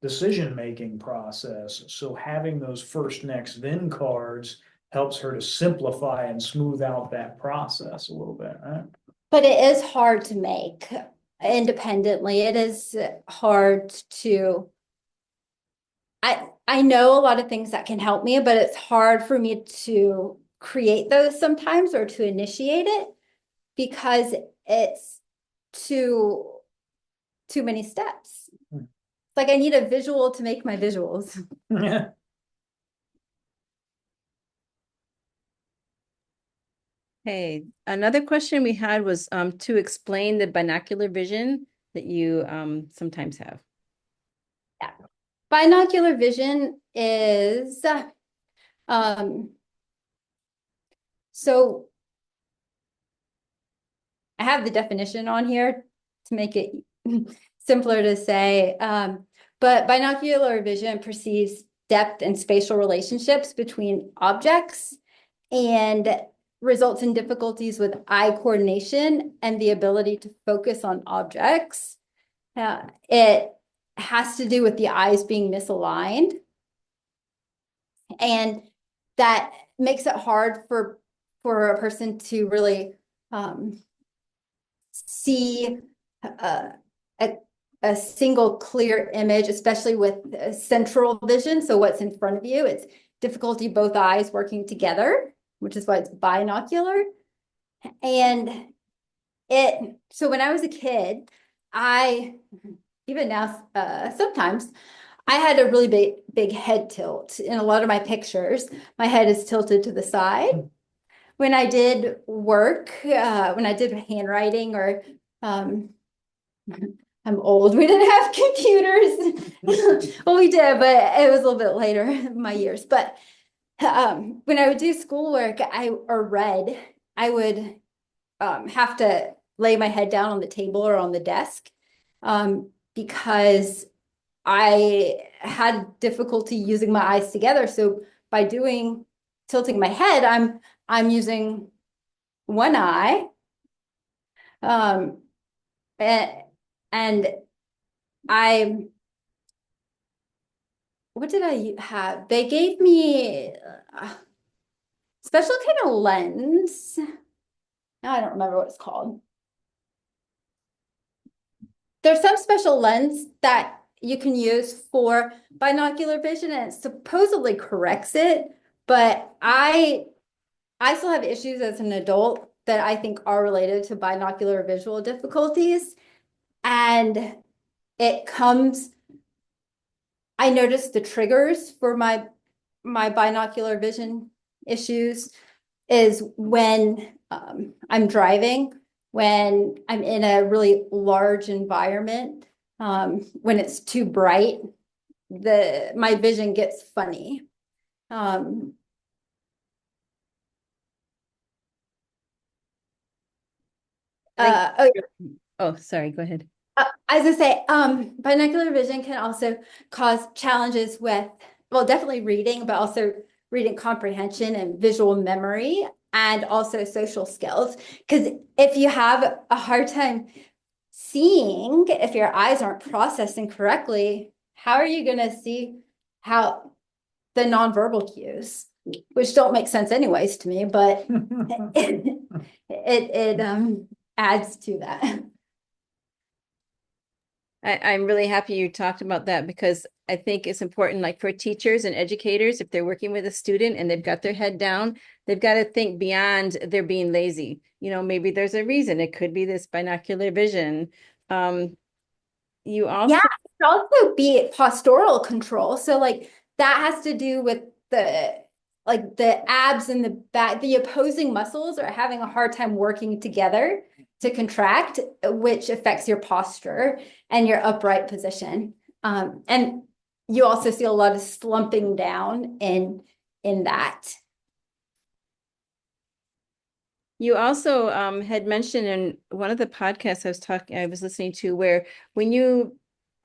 decision-making process. So having those first, next, then cards helps her to simplify and smooth out that process a little bit, right? But it is hard to make independently. It is hard to, I know a lot of things that can help me, but it's hard for me to create those sometimes or to initiate it because it's too many steps. Like I need a visual to make my visuals. Yeah. Hey, another question we had was to explain the binocular vision that you sometimes have. Yeah. Binocular vision is so I have the definition on here to make it simpler to say. But binocular vision perceives depth and spatial relationships between objects and results in difficulties with eye coordination and the ability to focus on objects. It has to do with the eyes being misaligned. And that makes it hard for a person to really see a single clear image, especially with central vision. So what's in front of you, it's difficulty both eyes working together, which is why it's binocular. And so when I was a kid, even now, sometimes I had a really big head tilt. In a lot of my pictures, my head is tilted to the side. When I did work, when I did handwriting or I'm old. We didn't have computers. Well, we did, but it was a little bit later in my years. But when I would do schoolwork, or read, I would have to lay my head down on the table or on the desk because I had difficulty using my eyes together. So by tilting my head, I'm using one eye. And what did I have? They gave me a special kind of lens. Now I don't remember what it's called. There's some special lens that you can use for binocular vision and it supposedly corrects it, but I still have issues as an adult that I think are related to binocular visual difficulties. And I noticed the triggers for my binocular vision issues is when I'm driving, when I'm in a really large environment, when it's too bright, my vision gets funny. Oh, sorry, go ahead. As I say, binocular vision can also cause challenges with, well, definitely reading, but also reading comprehension and visual memory and also social skills. Because if you have a hard time seeing, if your eyes aren't processing correctly, how are you going to see how the nonverbal cues, which don't make sense anyways to me, but it adds to that. I'm really happy you talked about that because I think it's important, like for teachers and educators, if they're working with a student and they've got their head down, they've got to think beyond their being lazy. Maybe there's a reason. It could be this binocular vision. You also Yeah, it could also be postural control. So like that has to do with the abs and the back, the opposing muscles are having a hard time working together to contract, which affects your posture and your upright position. And you also see a lot of slumping down in that. You also had mentioned in one of the podcasts I was listening to, where when you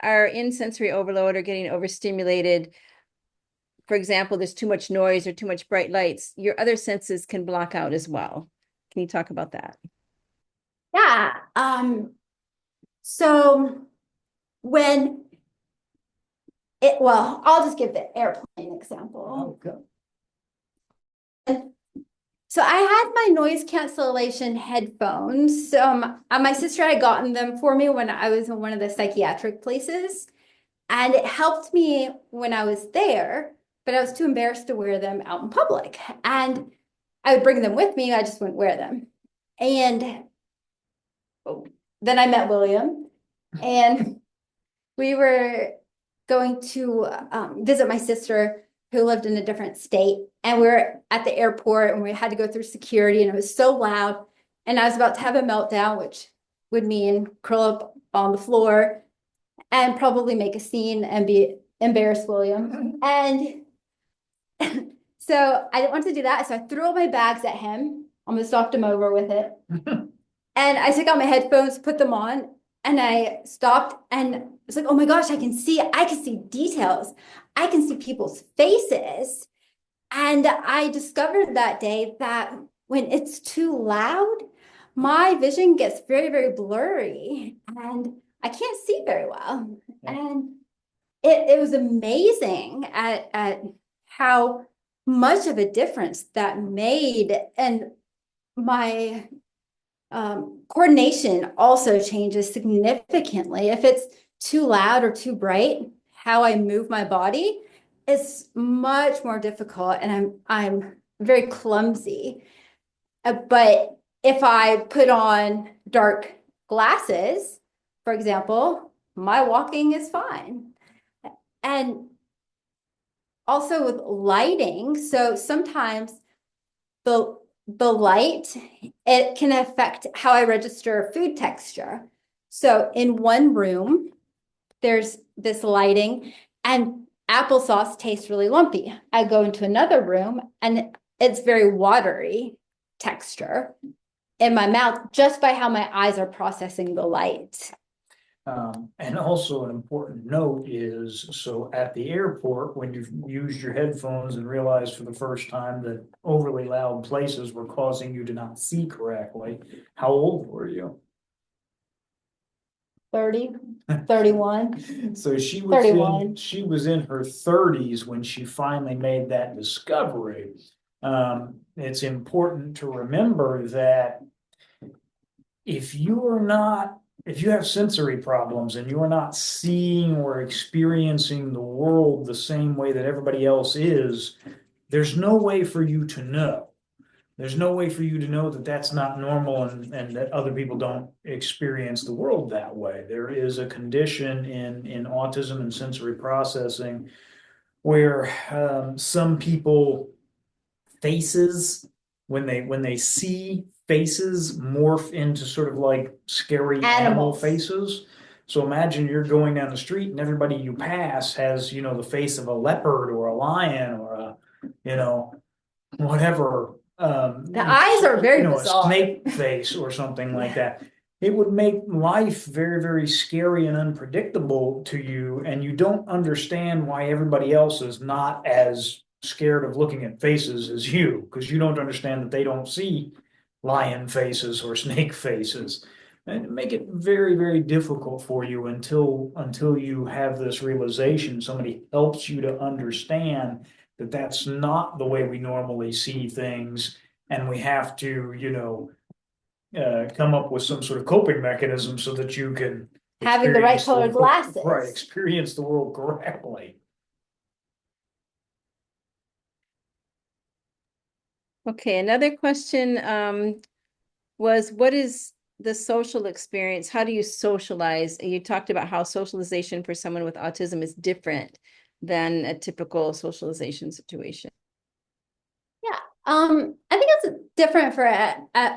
are in sensory overload or getting overstimulated, for example, there's too much noise or too much bright lights, your other senses can block out as well. Can you talk about that? Yeah. So when I'll just give the airplane example. Okay. So I had my noise cancellation headphones. My sister had gotten them for me when I was in one of the psychiatric places, and it helped me when I was there, but I was too embarrassed to wear them out in public. And I would bring them with me, I just wouldn't wear them. And then I met William, and we were going to visit my sister who lived in a different state. And we were at the airport and we had to go through security, and it was so loud. And I was about to have a meltdown, which would mean curl up on the floor and probably make a scene and be embarrassed William. And so I didn't want to do that. So I threw all my bags at him, almost knocked him over with it. And I took out my headphones, put them on, and I stopped and was like, oh my gosh, I can see details. I can see people's faces. And I discovered that day that when it's too loud, my vision gets very, very blurry and I can't see very well. Yeah. And it was amazing at how much of a difference that made. And my coordination also changes significantly. If it's too loud or too bright, how I move my body is much more difficult, and I'm very clumsy. But if I put on dark glasses, for example, my walking is fine. And also with lighting, so sometimes the light, it can affect how I register food texture. So in one room, there's this lighting and applesauce tastes really lumpy. I go into another room and it's very watery texture in my mouth just by how my eyes are processing the light. And also an important note is, so at the airport, when you've used your headphones and realized for the first time that overly loud places were causing you to not see correctly, how old were you? 30, 31. So she was 31. she was in her 30s when she finally made that discovery. It's important to remember that if you have sensory problems and you're not seeing or experiencing the world the same way that everybody else is, there's no way for you to know. There's no way for you to know that that's not normal and that other people don't experience the world that way. There is a condition in autism and sensory processing where some people faces, when they see faces, morph into sort of like scary animal Animals. faces. So imagine you're going down the street and everybody you pass has, the face of a leopard or a lion or whatever. The eyes are very a bizarre. snake face or something like that. It would make life very, very scary and unpredictable to you, and you don't understand why everybody else is not as scared of looking at faces as you, because you don't understand that they don't see lion faces or snake faces. And make it very, very difficult for you until you have this realization, somebody helps you to understand that that's not the way we normally see things, and we have to, come up with some sort of coping mechanism so that you can Having the right experience colored world- glasses. right, experience the world correctly. Okay, another question was, what is the social experience? How do you socialize? You talked about how socialization for someone with autism is different than a typical socialization situation. Yeah, I think it's different for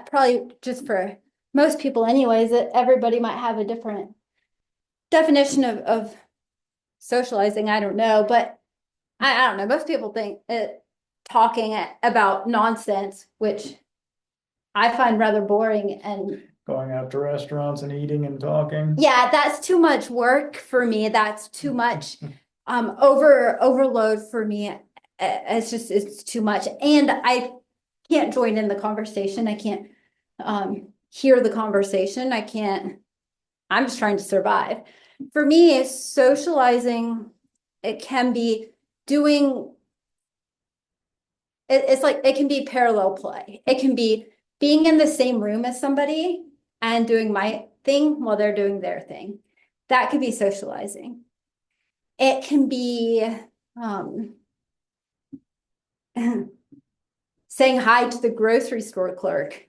probably just for most people anyways, that everybody might have a different definition of socializing. I don't know, but I don't know. Most people think talking about nonsense, which I find rather boring. And Going out to restaurants and eating and talking. yeah, that's too much work for me. That's too much overload for me. It's too much. And I can't join in the conversation. I can't hear the conversation. I'm just trying to survive. For me, socializing, it can be doing, it's like, it can be parallel play. It can be being in the same room as somebody and doing my thing while they're doing their thing. That could be socializing. It can be saying hi to the grocery store clerk.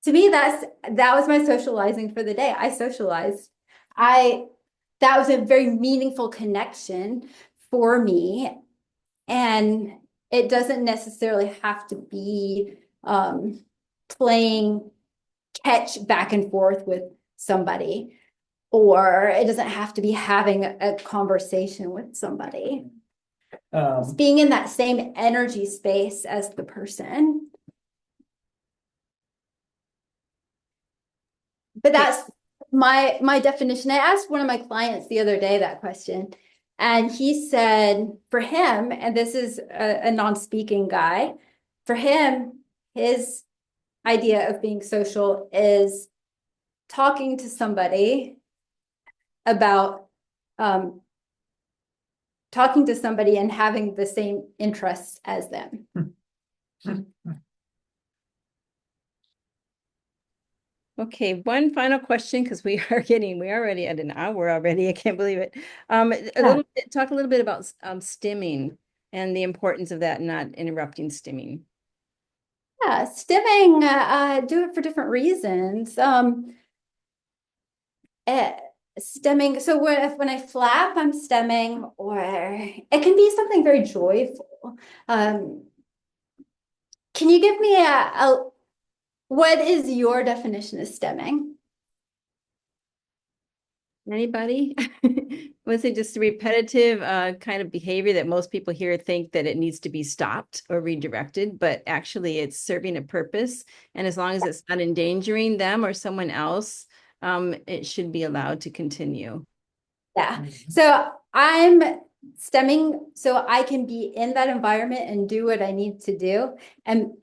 To me, that was my socializing for the day. I socialized. That was a very meaningful connection for me. And it doesn't necessarily have to be playing catch back and forth with somebody, or it doesn't have to be having a conversation with somebody. It's being in that same energy space as the person. But that's my definition. I asked one of my clients the other day that question, and he said for him, and this is a non-speaking guy, for him, his idea of being social is talking to somebody about talking to somebody and having the same interests as them. Okay, one final question, because we're already at an hour already. I can't believe it. Talk a little bit about stimming and the importance of that, not interrupting stimming. Yeah, stimming, do it for different reasons. Stemming, so when I flap, I'm stemming, or it can be something very joyful. Can you give me what is your definition of stemming? Anybody? Was it just a repetitive kind of behavior that most people here think that it needs to be stopped or redirected, but actually it's serving a purpose. And as long as it's not endangering them or someone else, it should be allowed to continue. Yeah. So I'm stemming so I can be in that environment and do what I need to do. And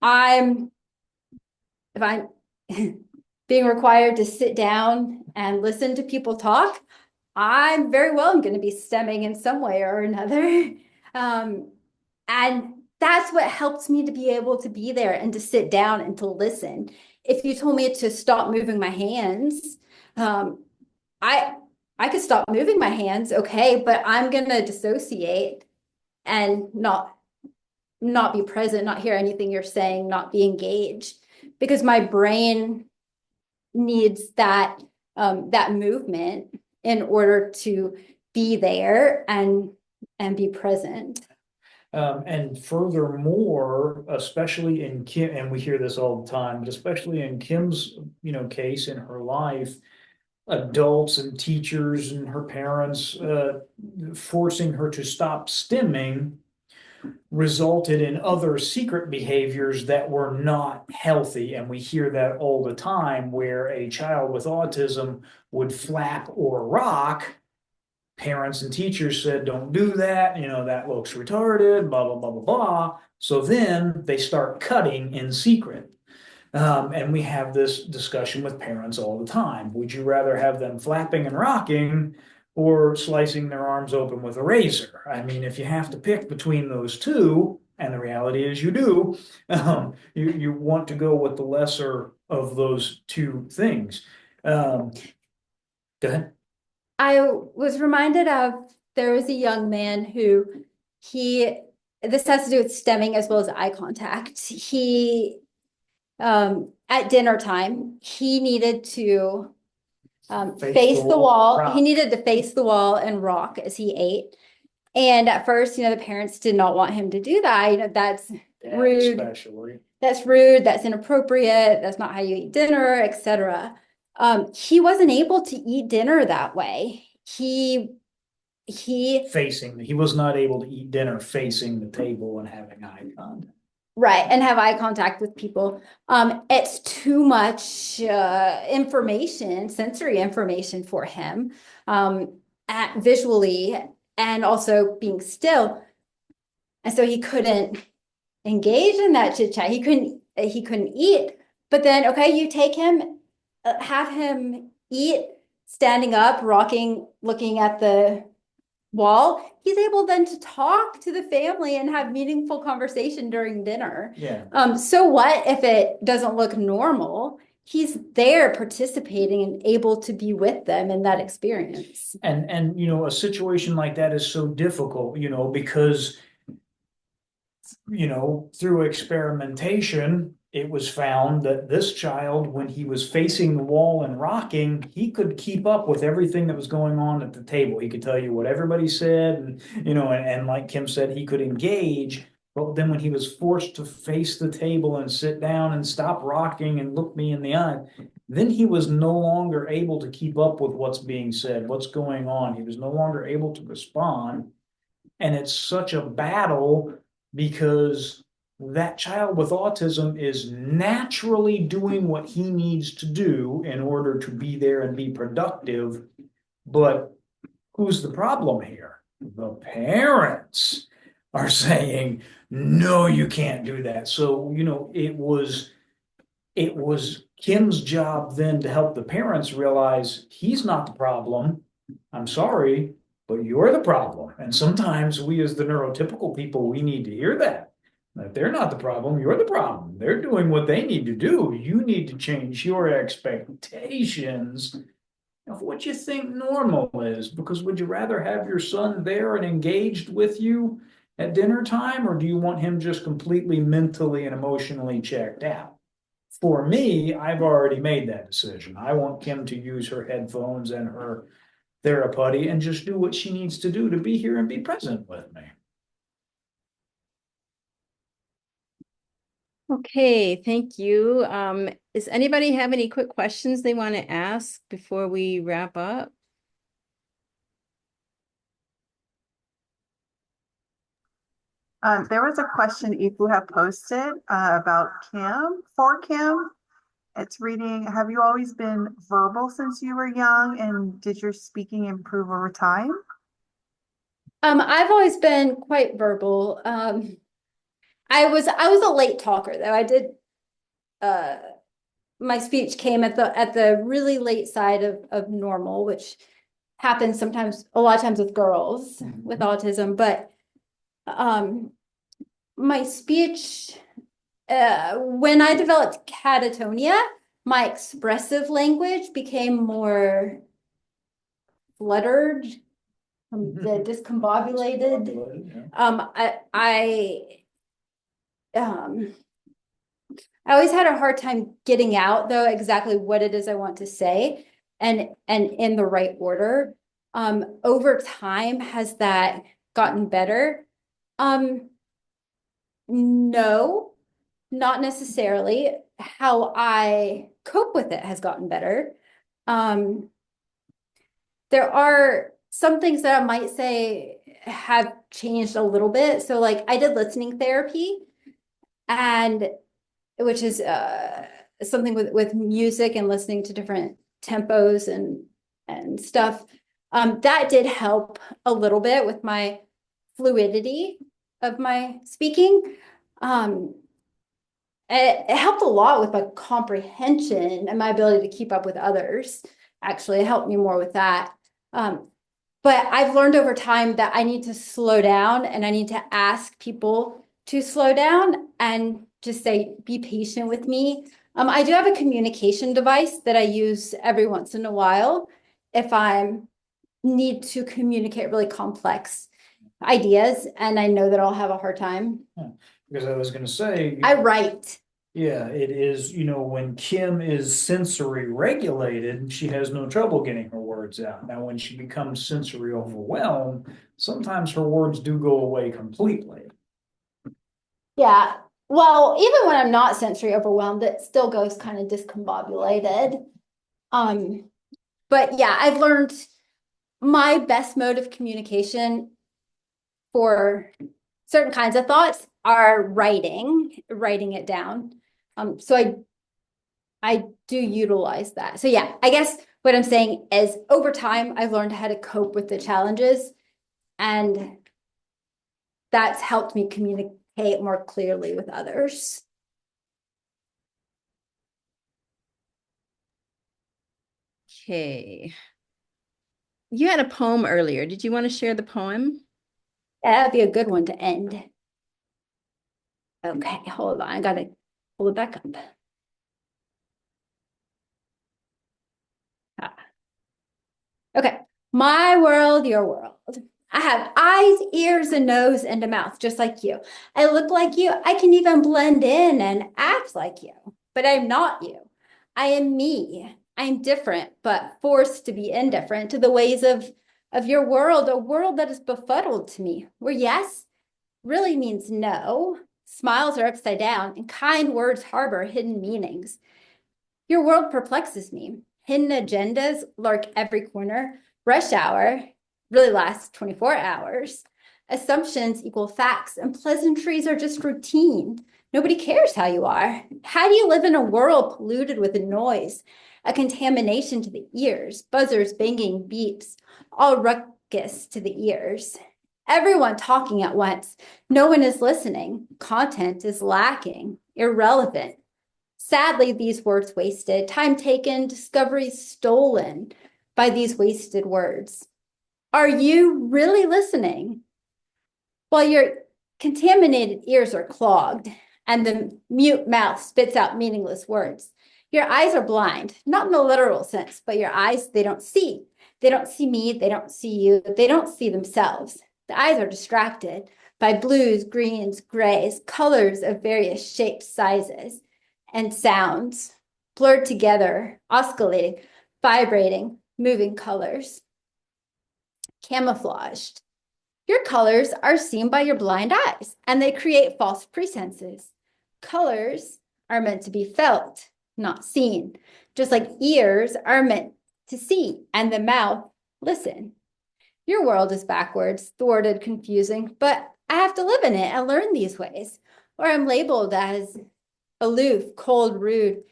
if I'm being required to sit down and listen to people talk, I'm very well going to be stemming in some way or another. And that's what helps me to be able to be there and to sit down and to listen. If you told me to stop moving my hands, I could stop moving my hands, okay, but I'm gonna dissociate and not be present, not hear anything you're saying, not be engaged, because my brain needs that that movement in order to be there and be present. And furthermore, especially in Kim, and we hear this all the time, but especially in Kim's, case in her life, adults and teachers and her parents forcing her to stop stimming resulted in other secret behaviors that were not healthy. And we hear that all the time, where a child with autism would flap or rock. Parents and teachers said, don't do that, that looks retarded, blah, blah, blah, blah, blah. So then they start cutting in secret. And we have this discussion with parents all the time. Would you rather have them flapping and rocking or slicing their arms open with a razor? I mean, if you have to pick between those two, and the reality is you do, you want to go with the lesser of those two things. Go ahead. I was reminded of, there was a young man who this has to do with stemming as well as eye contact. At dinner time, he needed to face the wall. He needed to face the wall and rock as he ate. And at first, the parents did not want him to do that. That's rude. Especially. That's rude. That's inappropriate. That's not how you eat dinner, etc. He wasn't able to eat dinner that way. He was not able to eat dinner facing the table and having eye contact. Right, and have eye contact with people. It's too much information, sensory information for him, visually and also being still. And so he couldn't engage in that chit chat. He couldn't eat. But then, okay, you take him, have him eat standing up, rocking, looking at the wall. He's able then to talk to the family and have meaningful conversation during dinner. Yeah. So what if it doesn't look normal? He's there participating and able to be with them in that experience. And a situation like that is so difficult, because through experimentation, it was found that this child, when he was facing the wall and rocking, he could keep up with everything that was going on at the table. He could tell you what everybody said, and like Kim said, he could engage. But then when he was forced to face the table and sit down and stop rocking and look me in the eye, then he was no longer able to keep up with what's being said, what's going on. He was no longer able to respond. And it's such a battle because that child with autism is naturally doing what he needs to do in order to be there and be productive. But who's the problem here? The parents are saying, no, you can't do that. So, it was Kim's job then to help the parents realize he's not the problem. I'm sorry, but you're the problem. And sometimes we, as the neurotypical people, we need to hear that they're not the problem, you're the problem. They're doing what they need to do. You need to change your expectations of what you think normal is. Because would you rather have your son there and engaged with you at dinner time, or do you want him just completely mentally and emotionally checked out? For me, I've already made that decision. I want Kim to use her headphones and her therapy and just do what she needs to do to be here and be present with me. Okay, thank you. Does anybody have any quick questions they want to ask before we wrap up? There was a question Ifu had posted about Kim, for Kim. It's reading, have you always been verbal since you were young, and did your speaking improve over time? I've always been quite verbal. I was a late talker though. I did my speech came at the really late side of normal, which happens sometimes, a lot of times with girls with autism. But my speech, when I developed catatonia, my expressive language became more fluttered, the discombobulated. I always had a hard time getting out though exactly what it is I want to say and in the right order. Over time, has that gotten better? No, not necessarily. How I cope with it has gotten better. There are some things that I might say have changed a little bit. So like I did listening therapy, and which is something with music and listening to different tempos and stuff. That did help a little bit with my fluidity of my speaking. It helped a lot with my comprehension and my ability to keep up with others. Actually, it helped me more with that. But I've learned over time that I need to slow down, and I need to ask people to slow down and just say, be patient with me. I do have a communication device that I use every once in a while if I need to communicate really complex ideas, and I know that I'll have a hard time. Because I was gonna say. I write. Yeah, it is, when Kim is sensory regulated, she has no trouble getting her words out. Now, when she becomes sensory overwhelmed, sometimes her words do go away completely. Yeah. Well, even when I'm not sensory overwhelmed, it still goes kind of discombobulated. But yeah, I've learned my best mode of communication for certain kinds of thoughts are writing it down. So I do utilize that. So yeah, I guess what I'm saying is over time, I've learned how to cope with the challenges, and that's helped me communicate more clearly with others. Okay. You had a poem earlier. Did you want to share the poem? That'd be a good one to end. Okay, hold on. I gotta pull it back up. Ah. Okay. My world, your world. I have eyes, ears, a nose, and a mouth, just like you. I look like you. I can even blend in and act like you, but I'm not you. I am me. I'm different, but forced to be indifferent to the ways of your world, a world that is befuddled to me, where yes really means no, smiles are upside down, and kind words harbor hidden meanings. Your world perplexes me. Hidden agendas lurk every corner. Rush hour really lasts 24 hours. Assumptions equal facts, and pleasantries are just routine. Nobody cares how you are. How do you live in a world polluted with noise, a contamination to the ears, buzzers banging beeps, all ruckus to the ears? Everyone talking at once. No one is listening. Content is lacking, irrelevant. Sadly, these words wasted, time taken, discoveries stolen by these wasted words. Are you really listening? While your contaminated ears are clogged and the mute mouth spits out meaningless words, your eyes are blind, not in the literal sense, but your eyes, they don't see. They don't see me, they don't see you, they don't see themselves. The eyes are distracted by blues, greens, grays, colors of various shapes, sizes, and sounds, blurred together, oscillating, vibrating, moving colors, camouflaged. Your colors are seen by your blind eyes, and they create false pretenses. Colors are meant to be felt, not seen, just like ears are meant to see, and the mouth listen. Your world is backwards, thwarted, confusing, but I have to live in it and learn these ways, or I'm labeled as aloof, cold, rude,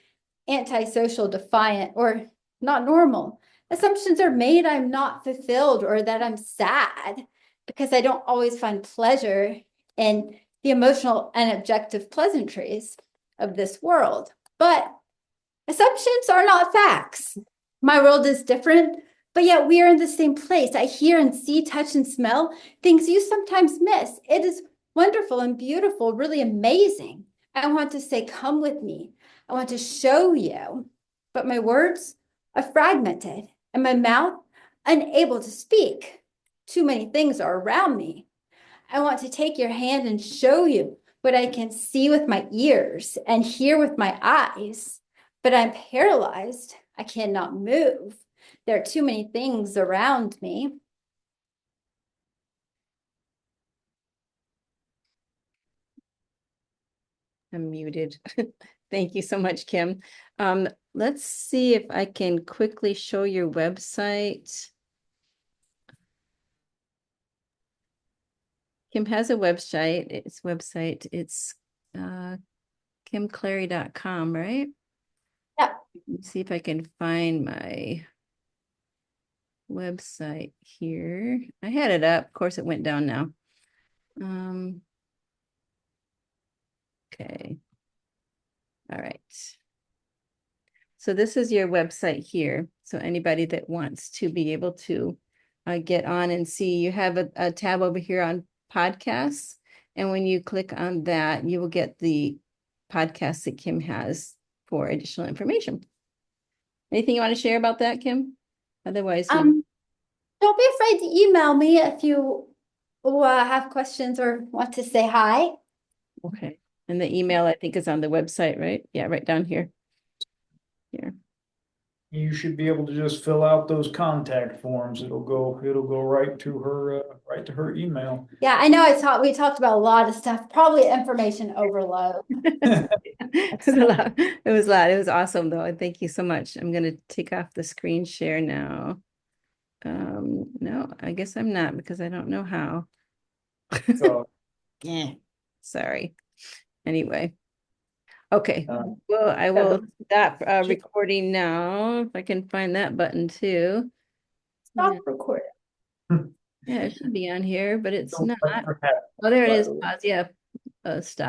antisocial, defiant, or not normal. Assumptions are made I'm not fulfilled or that I'm sad because I don't always find pleasure in the emotional and objective pleasantries of this world. But assumptions are not facts. My world is different, but yet we are in the same place. I hear and see, touch and smell things you sometimes miss. It is wonderful and beautiful, really amazing. I want to say, come with me. I want to show you, but my words are fragmented and my mouth unable to speak. Too many things are around me. I want to take your hand and show you what I can see with my ears and hear with my eyes, but I'm paralyzed. I cannot move. There are too many things around me. I'm muted. Thank you so much, Kim. Let's see if I can quickly show your website. Kim has a website. It's kimclairy.com, right? Yeah. Let's see if I can find my website here. I had it up. Of course, it went down now. Okay. All right. So this is your website here. So anybody that wants to be able to get on and see, you have a tab over here on podcasts. And when you click on that, you will get the podcast that Kim has for additional information. Anything you want to share about that, Kim? Otherwise, Don't be afraid to email me if you have questions or want to say hi. okay. And the email, I think, is on the website, right? Yeah, right down here. Here. You should be able to just fill out those contact forms. It'll go right to her email. Yeah, I know we talked about a lot of stuff, probably information overload. It was a lot. It was a lot. It was awesome though. And thank you so much. I'm gonna take off the screen share now. No, I guess I'm not because I don't know how. So Sorry. Anyway. Okay, Um, well, I will stop recording now, if I can find that button too. Stop Yeah, recording. yeah, it should be on here, but it's Don't not. let her have Oh, there it is. fun. Pause, yeah, stop.